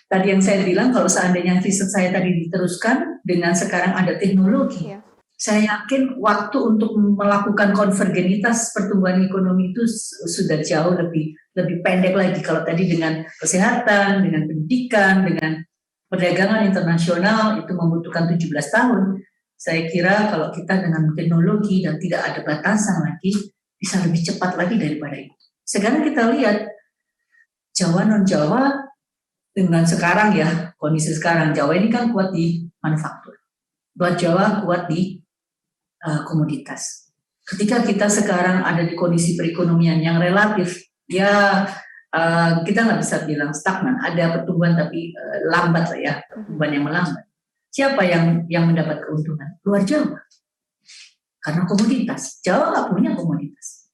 Tadi yang saya bilang, kalau seandainya riset saya tadi diteruskan, dengan sekarang ada teknologi, saya yakin waktu untuk melakukan konvergenitas pertumbuhan ekonomi itu sudah jauh lebih pendek lagi. Kalau tadi dengan kesehatan, dengan pendidikan, dengan perdagangan internasional itu membutuhkan 17 tahun. Saya kira kalau kita dengan teknologi dan tidak ada batasan lagi, bisa lebih cepat lagi daripada itu. Sekarang kita lihat Jawa non-Jawa dengan sekarang ya, kondisi sekarang Jawa ini kan kuat di manufaktur. Buat Jawa kuat di komoditas. Ketika kita sekarang ada di kondisi perekonomian yang relatif, ya kita nggak bisa bilang stagnan, ada pertumbuhan tapi lambat lah ya, pertumbuhan yang melambat. Siapa yang mendapat keuntungan? Luar Jawa. Karena komoditas. Jawa nggak punya komoditas.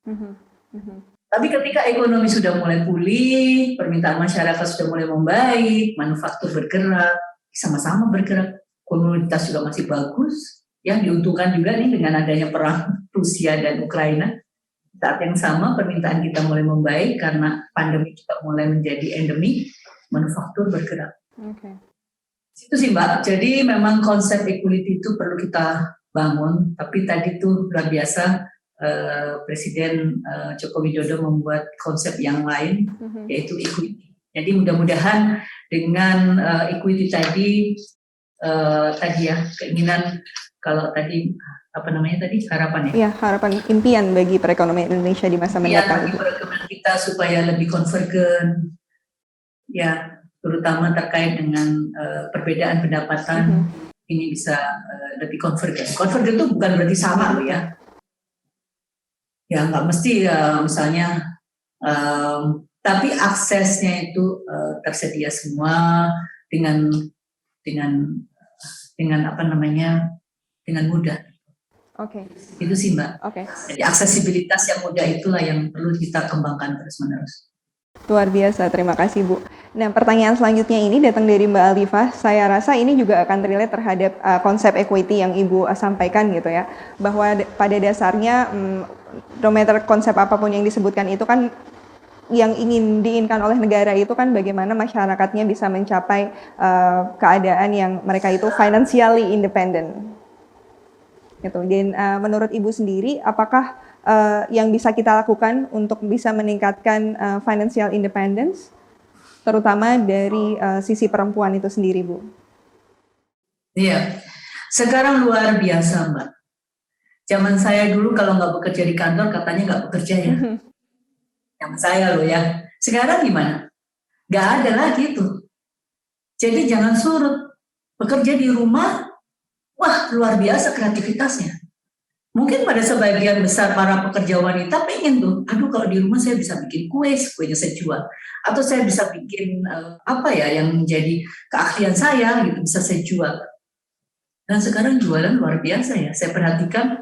Tapi ketika ekonomi sudah mulai pulih, permintaan masyarakat sudah mulai membaik, manufaktur bergerak, sama-sama bergerak, komoditas juga masih bagus, ya diuntungkan juga nih dengan adanya perang Rusia dan Ukraina. Saat yang sama permintaan kita mulai membaik karena pandemi juga mulai menjadi endemi, manufaktur bergerak. Itu sih Mbak. Jadi memang konsep equality itu perlu kita bangun. Tapi tadi tuh luar biasa Presiden Joko Widodo membuat konsep yang lain, yaitu equity. Jadi mudah-mudahan dengan equity tadi ya keinginan, kalau tadi apa namanya tadi, harapan ya? Iya, harapan impian bagi perekonomian Indonesia di masa mendatang. Bagi perekonomian kita supaya lebih konvergen, ya terutama terkait dengan perbedaan pendapatan ini bisa lebih konvergen. Konvergen itu bukan berarti sama loh ya. Ya nggak mesti misalnya, tapi aksesnya itu tersedia semua dengan apa namanya, dengan mudah. Itu sih Mbak. Jadi aksesibilitas yang mudah itulah yang perlu kita kembangkan terus-menerus. Luar biasa, terima kasih Bu. Nah, pertanyaan selanjutnya ini datang dari Mbak Alifah. Saya rasa ini juga akan relate terhadap konsep equity yang Ibu sampaikan gitu ya. Bahwa pada dasarnya, no matter konsep apapun yang disebutkan itu kan, yang ingin diinginkan oleh negara itu kan bagaimana masyarakatnya bisa mencapai keadaan yang mereka itu financially independent. Gitu. Dan menurut Ibu sendiri, apakah yang bisa kita lakukan untuk bisa meningkatkan financial independence, terutama dari sisi perempuan itu sendiri, Bu? Iya, sekarang luar biasa, Mbak. Zaman saya dulu kalau nggak bekerja di kantor, katanya nggak bekerja ya. Zaman saya loh ya. Sekarang gimana? Nggak ada lagi tuh. Jadi jangan surut. Bekerja di rumah, wah luar biasa kreativitasnya. Mungkin pada sebagian besar para pekerja wanita pengen tuh, aduh kalau di rumah saya bisa bikin kue, kuenya saya jual. Atau saya bisa bikin apa ya yang menjadi keahlian saya gitu, bisa saya jual. Dan sekarang jualan luar biasa ya. Saya perhatikan,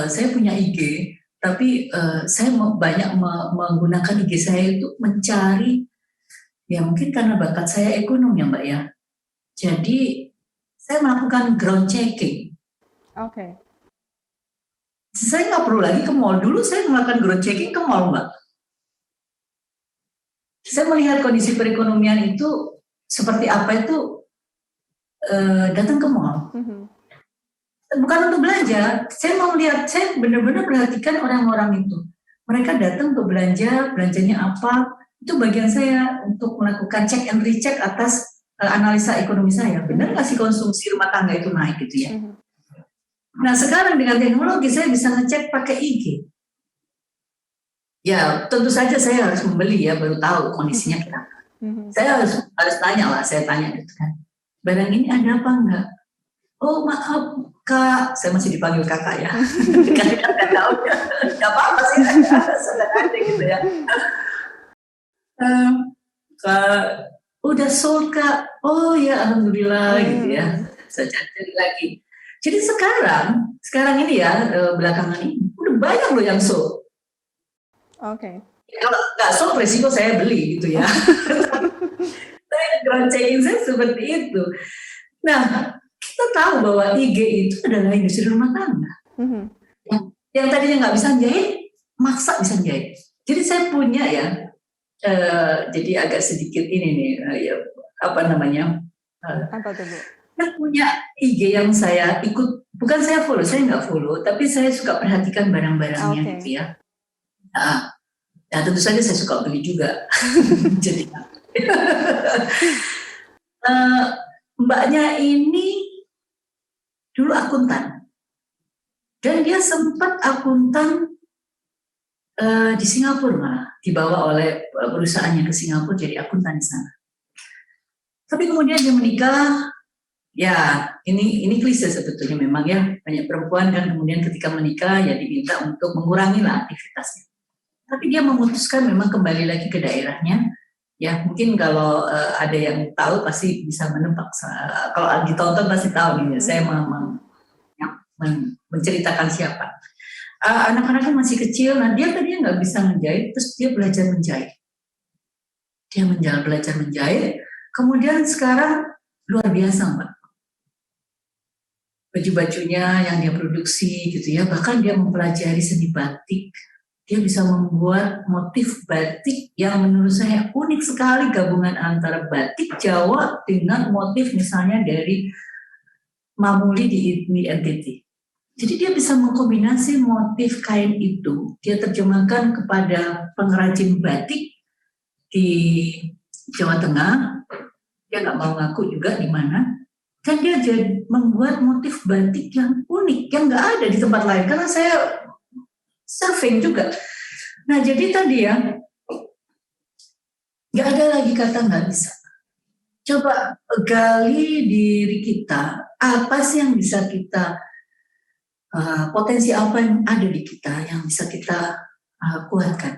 saya punya IG, tapi saya banyak menggunakan IG saya itu mencari, ya mungkin karena bakat saya ekonom ya Mbak ya. Jadi saya melakukan ground checking. Oke. Saya nggak perlu lagi ke mall. Dulu saya melakukan ground checking ke mall, Mbak. Saya melihat kondisi perekonomian itu seperti apa itu datang ke mall. Bukan untuk belanja. Saya mau lihat, saya benar-benar perhatikan orang-orang itu. Mereka datang untuk belanja, belanjanya apa. Itu bagian saya untuk melakukan check and recheck atas analisa ekonomi saya. Benar nggak sih konsumsi rumah tangga itu naik gitu ya? Nah sekarang dengan teknologi saya bisa ngecek pakai IG. Ya tentu saja saya harus membeli ya baru tahu kondisinya kita. Saya harus tanya lah, saya tanya gitu kan. Barang ini ada apa enggak? Oh maaf Kak, saya masih dipanggil kakak ya. Karena nggak tahu ya, nggak apa-apa sih, sudah ada gitu ya. Kak, udah sold Kak. Oh ya alhamdulillah gitu ya. Saya cari lagi. Jadi sekarang ini ya belakangan ini udah banyak loh yang sold. Oke. Kalau nggak sold resiko saya beli gitu ya. Saya ground checking saya seperti itu. Nah kita tahu bahwa IG itu adalah industri rumah tangga. Yang tadinya nggak bisa jahit, maksa bisa jahit. Jadi saya punya ya, jadi agak sedikit ini nih, ya, apa namanya? Apa tuh Bu? Saya punya IG yang saya ikut, bukan saya follow, saya nggak follow, tapi saya suka perhatikan barang-barangnya gitu ya. Nah, tentu saja saya suka beli juga. Jadi mbaknya ini dulu akuntan, dan dia sempat akuntan di Singapura malah, dibawa oleh perusahaannya ke Singapura jadi akuntan di sana. Tapi kemudian dia menikah. Ya, ini klise sebetulnya memang ya, banyak perempuan kan kemudian ketika menikah ya diminta untuk mengurangi lah aktivitasnya. Tapi dia memutuskan memang kembali lagi ke daerahnya. Ya, mungkin kalau ada yang tahu pasti bisa menebak. Kalau ditonton pasti tahu nih, saya menceritakan siapa. Anak-anaknya masih kecil, nah dia tadinya nggak bisa menjahit, terus dia belajar menjahit. Dia belajar menjahit, kemudian sekarang luar biasa Mbak. Baju-bajunya yang dia produksi gitu ya, bahkan dia mempelajari seni batik. Dia bisa membuat motif batik yang menurut saya unik sekali, gabungan antara batik Jawa dengan motif misalnya dari Mamuli di NTT. Jadi dia bisa mengkombinasi motif kain itu, dia terjemahkan kepada pengrajin batik di Jawa Tengah. Dia nggak mau ngaku juga di mana. Dan dia jadi membuat motif batik yang unik, yang nggak ada di tempat lain. Karena saya surfing juga. Nah jadi tadi ya, nggak ada lagi kata nggak bisa. Coba gali diri kita, apa sih yang bisa kita, potensi apa yang ada di kita yang bisa kita kuatkan.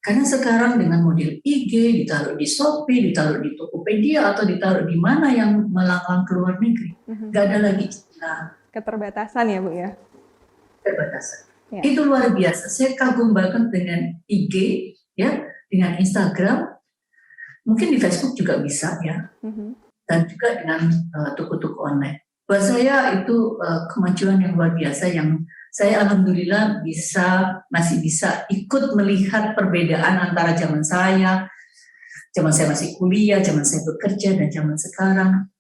Karena sekarang dengan model IG, ditaruh di Shopee, ditaruh di Tokopedia, atau ditaruh di mana yang melanglang ke luar negeri. Nggak ada lagi keterbatasan ya Bu ya? Keterbatasan. Ya. Itu luar biasa. Saya kagum banget dengan IG, ya, dengan Instagram. Mungkin di Facebook juga bisa ya. Dan juga dengan toko-toko online. Buat saya itu kemajuan yang luar biasa yang saya alhamdulillah masih bisa ikut melihat perbedaan antara zaman saya masih kuliah, zaman saya bekerja, dan zaman sekarang.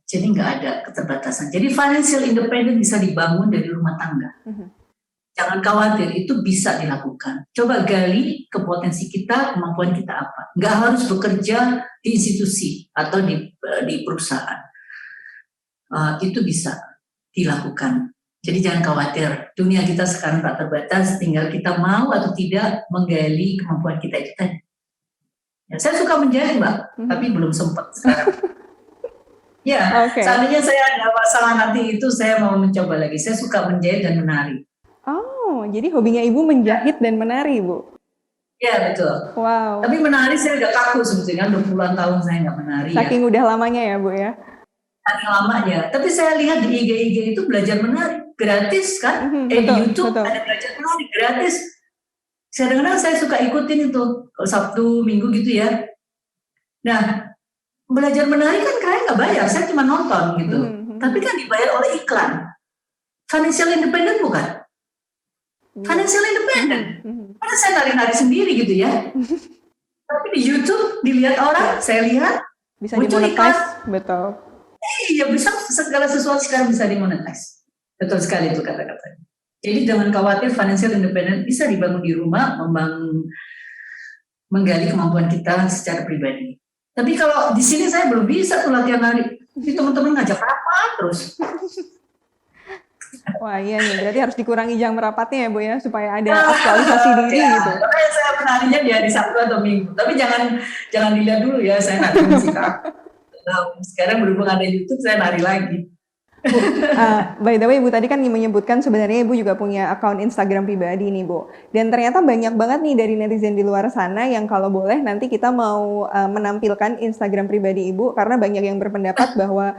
Jadi nggak ada keterbatasan. Jadi financial independence bisa dibangun dari rumah tangga. Jangan khawatir, itu bisa dilakukan. Coba gali ke potensi kita, kemampuan kita apa. Nggak harus bekerja di institusi atau di perusahaan. Itu bisa dilakukan. Jadi jangan khawatir, dunia kita sekarang tak terbatas, tinggal kita mau atau tidak menggali kemampuan kita itu tadi. Ya, saya suka menjahit, Mbak, tapi belum sempat sekarang. Ya, Oke. seandainya saya ada masalah nanti itu saya mau mencoba lagi. Saya suka menjahit dan menari. Oh, jadi hobinya Ibu menjahit dan menari, Bu? Ya, betul. Wow, Tapi menari saya udah kaku sebetulnya, 20-an tahun saya nggak menari ya. saking udah lamanya ya, Bu ya? Saking lamanya. Tapi saya lihat di IG itu belajar menari. Gratis kan? Di Betul, YouTube betul. ada belajar menari, gratis. Kadang-kadang saya suka ikutin itu, kalau Sabtu, Minggu gitu ya. Nah, belajar menari kan kalian nggak bayar, saya cuma nonton gitu. Tapi kan dibayar oleh iklan. Financial independent bukan? Financial independent. Karena saya nari-nari sendiri gitu ya. Tapi di YouTube dilihat orang, saya lihat Bisa muncul dimonetize, iklan. betul. Iya, bisa segala sesuatu sekarang bisa dimonetize. Betul sekali itu kata-katanya. Jadi jangan khawatir, financial independent bisa dibangun di rumah, menggali kemampuan kita secara pribadi. Tapi kalau di sini saya belum bisa tuh latihan nari. Ini teman-teman ngajak rapat terus. Wah iya nih, berarti harus dikurangi jam merapatnya ya Bu ya, supaya ada aktualisasi diri gitu. Makanya saya menarinya di hari Sabtu atau Minggu. Tapi jangan dilihat dulu ya, saya nari musik aku. Sekarang berhubung ada YouTube, saya nari lagi. Bu, by the way Bu tadi kan menyebutkan sebenarnya Ibu juga punya akun Instagram pribadi nih Bu. Dan ternyata banyak banget nih dari netizen di luar sana yang kalau boleh nanti kita mau menampilkan Instagram pribadi Ibu karena banyak yang berpendapat bahwa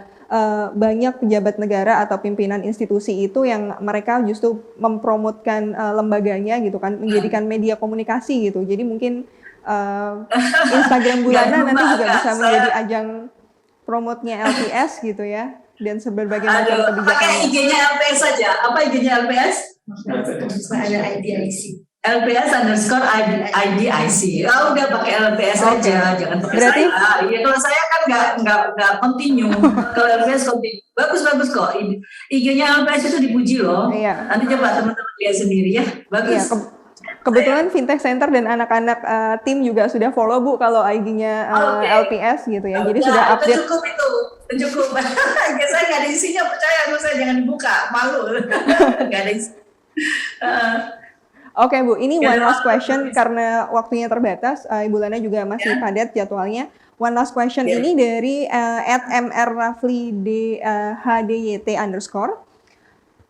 banyak pejabat negara atau pimpinan institusi itu yang mereka justru mempromotkan lembaganya gitu kan, menjadikan media komunikasi gitu. Jadi mungkin Instagram Bu Lana nanti juga bisa menjadi ajang promotnya LPS gitu ya. Dan berbagai macam kebijakan. Pakai IG-nya LPS saja. Apa IG-nya LPS? Ada IDIC. LPS _IDIC. Oh, udah pakai LPS aja, jangan pakai Berarti, saya. Iya, kalau saya kan nggak continue. Kalau LPS continue. Bagus kok. IG-nya LPS itu dipuji loh. Iya. Nanti coba teman-teman lihat sendiri ya. Bagus. Iya, kebetulan Fintech Center dan anak-anak tim juga sudah follow Bu kalau IG-nya LPS gitu ya. Jadi sudah update. Cukup itu. Cukup. Saya nggak ada isinya, percaya sama saya, jangan dibuka, malu. Nggak ada isi. Oke Bu, ini one last question karena waktunya terbatas. Ibu Lana juga masih padat jadwalnya. One last question ini dari @mrrafli_hdyt_.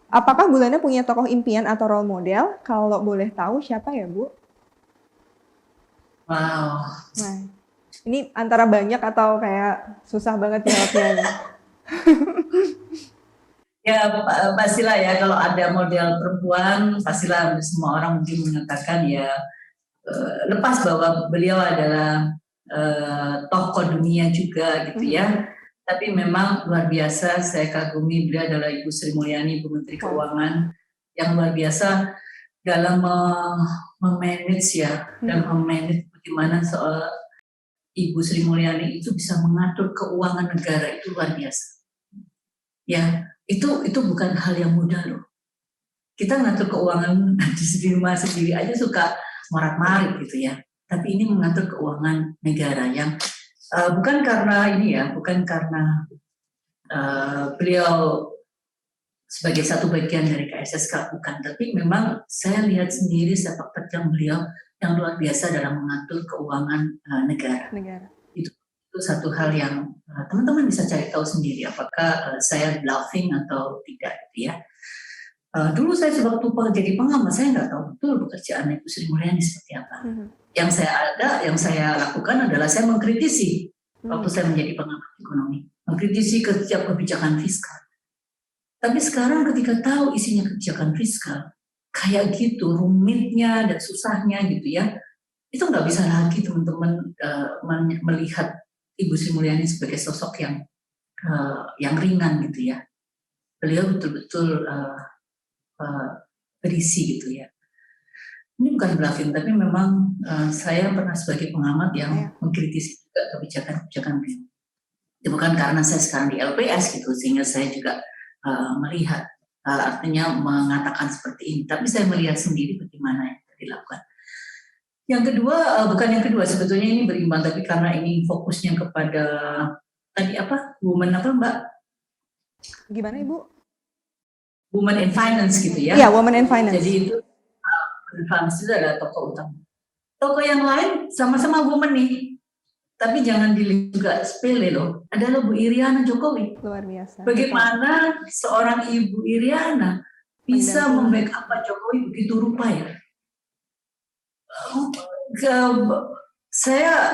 Apakah Bu Lana punya tokoh impian atau role model? Kalau boleh tahu siapa ya Bu? Wow. Nah, ini antara banyak atau kayak susah banget jawabnya? Ya pastilah ya, kalau ada model perempuan pastilah semua orang mungkin mengatakan ya lepas bahwa beliau adalah tokoh dunia juga gitu ya. Tapi memang luar biasa, saya kagumi, beliau adalah Ibu Sri Mulyani, Bu Menteri Keuangan yang luar biasa dalam memanage ya, dan memanage bagaimana soal Ibu Sri Mulyani itu bisa mengatur keuangan negara, itu luar biasa. Ya, itu bukan hal yang mudah loh. Kita ngatur keuangan di rumah sendiri aja suka marak-marik gitu ya. Tapi ini mengatur keuangan negara yang bukan karena ini ya, bukan karena beliau sebagai satu bagian dari KSSK, bukan. Tapi memang saya lihat sendiri sepak terjang beliau yang luar biasa dalam mengatur keuangan negara. Itu satu hal yang teman-teman bisa cari tahu sendiri apakah saya bluffing atau tidak gitu ya. Dulu saya waktu jadi pengamat, saya nggak tahu betul pekerjaan Ibu Sri Mulyani seperti apa. Yang saya lakukan adalah saya mengkritisi waktu saya menjadi pengamat ekonomi, mengkritisi setiap kebijakan fiskal. Tapi sekarang ketika tahu isinya kebijakan fiskal, kayak gitu rumitnya dan susahnya gitu ya, itu nggak bisa lagi teman-teman melihat Ibu Sri Mulyani sebagai sosok yang ringan gitu ya. Beliau betul-betul berisi gitu ya. Ini bukan bluffing, tapi memang saya pernah sebagai pengamat yang mengkritisi juga kebijakan-kebijakan beliau. Itu bukan karena saya sekarang di LPS gitu, sehingga saya juga melihat, artinya mengatakan seperti ini. Tapi saya melihat sendiri bagaimana yang dilakukan. Yang kedua, bukan yang kedua, sebetulnya ini berimbang, tapi karena ini fokusnya kepada tadi apa, woman apa Mbak? Gimana Ibu? Woman in Finance gitu ya. Iya, Woman in Finance. Jadi itu Woman in Finance itu adalah tokoh utama. Tokoh yang lain sama-sama woman nih, Tapi jangan dilihat juga sepele loh, adalah Bu Iriana Jokowi. Luar biasa. Bagaimana seorang Ibu Iriana bisa Mendampingi. membackup Pak Jokowi begitu rupa ya?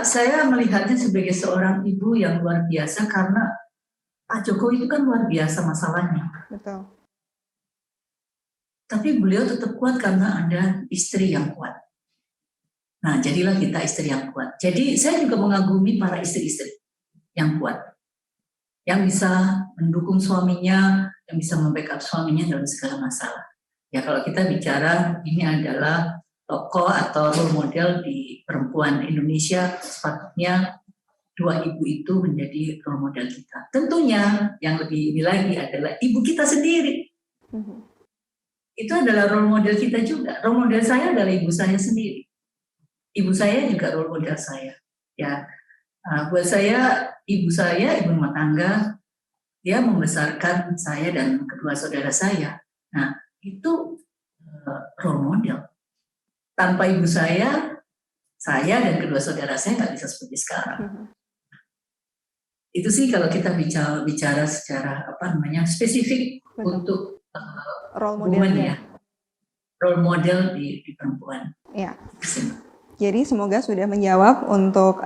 Saya melihatnya sebagai seorang ibu yang luar biasa karena Pak Jokowi itu kan luar biasa masalahnya. Betul. Tapi beliau tetap kuat karena ada istri yang kuat. Nah, jadilah kita istri yang kuat. Jadi saya juga mengagumi para istri-istri yang kuat, yang bisa mendukung suaminya, yang bisa membackup suaminya dalam segala masalah. Ya kalau kita bicara ini adalah tokoh atau role model di perempuan Indonesia, sepatutnya dua ibu itu menjadi role model kita. Tentunya yang lebih ini lagi adalah ibu kita sendiri. Itu adalah role model kita juga. Role model saya adalah ibu saya sendiri. Ibu saya juga role model saya. Ya, buat saya, ibu rumah tangga, dia membesarkan saya dan kedua saudara saya. Nah, itu role model. Tanpa ibu saya dan kedua saudara saya nggak bisa seperti sekarang. Itu sih kalau kita bicara secara spesifik. Betul. Untuk role modelnya. Role model di perempuan. Ya. Jadi semoga sudah menjawab untuk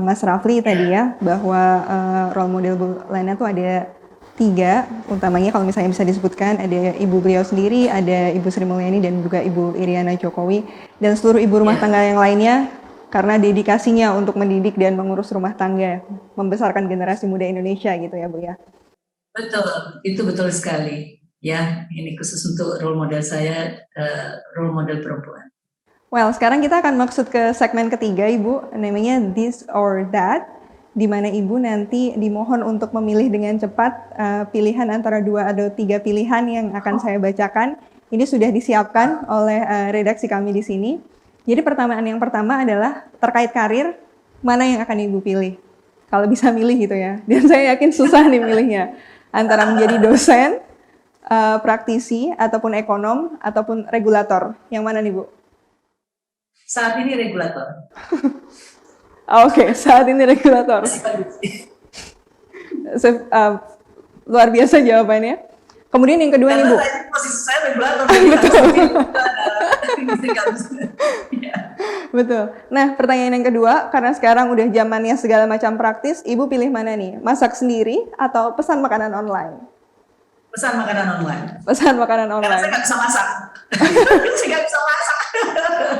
Mas Rafli tadi ya, bahwa role model Bu Lena itu ada 3, utamanya kalau misalnya bisa disebutkan ada ibu beliau sendiri, ada Ibu Sri Mulyani dan juga Ibu Iriana Jokowi, dan seluruh ibu rumah tangga yang lainnya karena dedikasinya untuk mendidik dan mengurus rumah tangga, membesarkan generasi muda Indonesia gitu ya Bu ya. Betul, itu betul sekali. Ya, ini khusus untuk role model saya, role model perempuan. Well, sekarang kita akan maksud ke segmen ketiga, Ibu, namanya This or That, di mana Ibu nanti dimohon untuk memilih dengan cepat pilihan antara 2 atau 3 pilihan yang akan saya bacakan. Ini sudah disiapkan oleh redaksi kami di sini. Jadi pertanyaan yang pertama adalah terkait karir, mana yang akan Ibu pilih? Kalau bisa milih gitu ya. Dan saya yakin susah nih milihnya. Antara menjadi dosen, praktisi, ataupun ekonom, ataupun regulator. Yang mana nih Bu? Saat ini regulator. Oke, saat ini regulator. Luar biasa jawabannya. Kemudian yang kedua nih Bu. Posisi saya regulator. Betul. Betul. Nah, pertanyaan yang kedua, karena sekarang udah zamannya segala macam praktis, Ibu pilih mana nih? Masak sendiri atau pesan makanan online? Pesan makanan online. Pesan makanan online. Karena saya nggak bisa masak. Saya nggak bisa masak.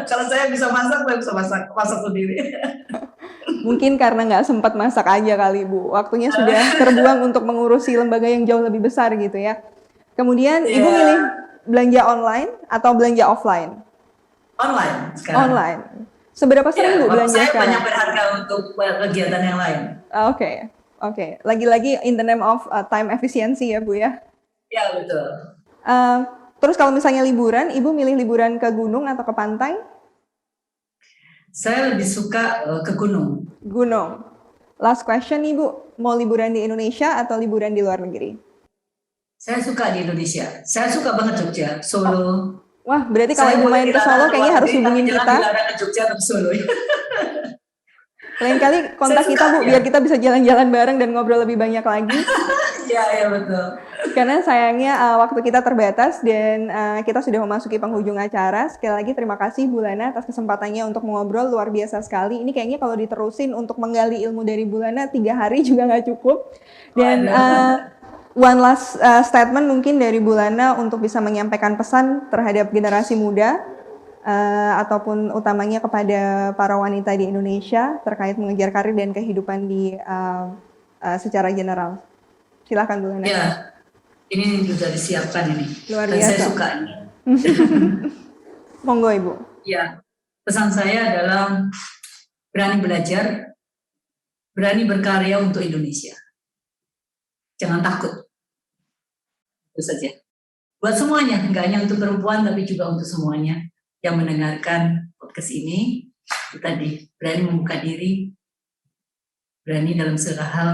Kalau saya bisa masak, saya bisa masak sendiri. Mungkin karena nggak sempat masak aja kali Bu. Waktunya sudah terbuang untuk mengurusi lembaga yang jauh lebih besar gitu ya. Kemudian Ibu milih belanja online atau belanja offline? Online sekarang. Online. Seberapa sering Bu belanja saya sekarang? Saya banyak berharga untuk kegiatan yang lain. Oke. Lagi-lagi in the name of time efficiency ya Bu ya? Ya betul. Terus kalau misalnya liburan, Ibu milih liburan ke gunung atau ke pantai? Saya lebih suka ke gunung. Gunung. Last question Ibu, mau liburan di Indonesia atau liburan di luar negeri? Saya suka di Indonesia. Saya suka banget Jogja, Solo. Wah, berarti kalau Ibu main ke Solo kayaknya harus hubungin kita. Jangan dilarang ke Jogja atau Solo. Lain kali kontak kita Bu, biar kita bisa jalan-jalan bareng dan ngobrol lebih banyak lagi. Iya betul. Karena sayangnya waktu kita terbatas dan kita sudah memasuki penghujung acara. Sekali lagi terima kasih Bu Lena atas kesempatannya untuk mengobrol, luar biasa sekali. Ini kayaknya kalau diterusin untuk menggali ilmu dari Bu Lena 3 hari juga nggak cukup. Dan one last statement mungkin dari Bu Lena untuk bisa menyampaikan pesan terhadap generasi muda ataupun utamanya kepada para wanita di Indonesia terkait mengejar karir dan kehidupan di secara general. Silakan Bu Lena. Ya, ini sudah disiapkan ini. Luar dan biasa. saya suka ini. Monggo Ibu. Ya, pesan saya adalah berani belajar, berani berkarya untuk Indonesia. Jangan takut. Itu saja. Buat semuanya, nggak hanya untuk perempuan tapi juga untuk semuanya yang mendengarkan podcast ini. Itu tadi, berani membuka diri, berani dalam segala hal,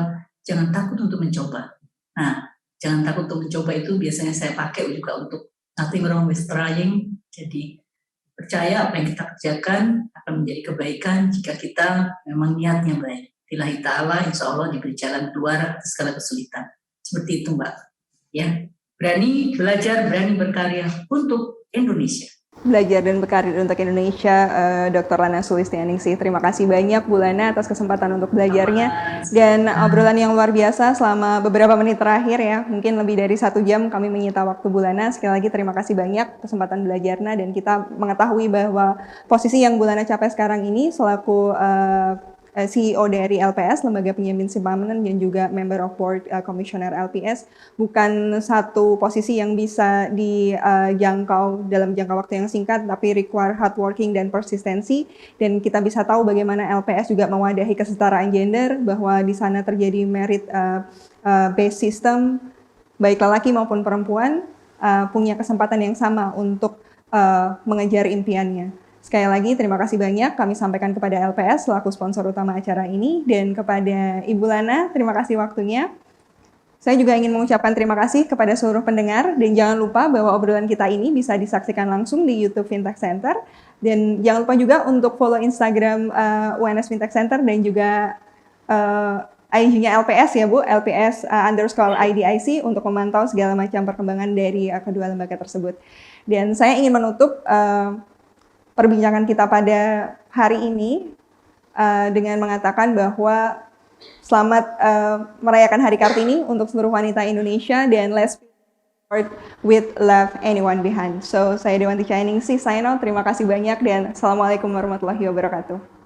jangan takut untuk mencoba. Nah, jangan takut untuk mencoba itu biasanya saya pakai juga untuk nothing wrong with trying. Jadi percaya apa yang kita kerjakan akan menjadi kebaikan jika kita memang niatnya baik. Billahi ta'ala, insya Allah diberi jalan keluar atas segala kesulitan. Seperti itu Mbak. Ya, berani belajar, berani berkarya untuk Indonesia. Belajar dan berkarir untuk Indonesia, Dr. Lana Sulistianingsih. Terima kasih banyak Bu Lana atas kesempatan untuk belajarnya dan obrolan yang luar biasa selama beberapa menit terakhir ya, mungkin lebih dari 1 jam kami menyita waktu Bu Lana. Sekali lagi terima kasih banyak kesempatan belajarnya dan kita mengetahui bahwa posisi yang Bu Lana capai sekarang ini selaku CEO dari LPS, Lembaga Penjamin Simpanan, dan juga Member of Board Commissioner LPS, bukan satu posisi yang bisa dijangkau dalam jangka waktu yang singkat, tapi require hard working dan persistensi. Dan kita bisa tahu bagaimana LPS juga mewadahi kesetaraan gender, bahwa di sana terjadi merit based system, baik lelaki maupun perempuan punya kesempatan yang sama untuk mengejar impiannya. Sekali lagi terima kasih banyak kami sampaikan kepada LPS selaku sponsor utama acara ini, dan kepada Ibu Lana terima kasih waktunya. Saya juga ingin mengucapkan terima kasih kepada seluruh pendengar, dan jangan lupa bahwa obrolan kita ini bisa disaksikan langsung di YouTube Fintech Center, dan jangan lupa juga untuk follow Instagram UNS Fintech Center dan juga IG-nya LPS ya Bu, LPS_IDIC untuk memantau segala macam perkembangan dari kedua lembaga tersebut. Dan saya ingin menutup perbincangan kita pada hari ini dengan mengatakan bahwa selamat merayakan Hari Kartini untuk seluruh wanita Indonesia, dan let's support with love anyone behind. So, saya Dewanti Chianingsih, sign out. Terima kasih banyak dan Assalamualaikum warahmatullahi wabarakatuh.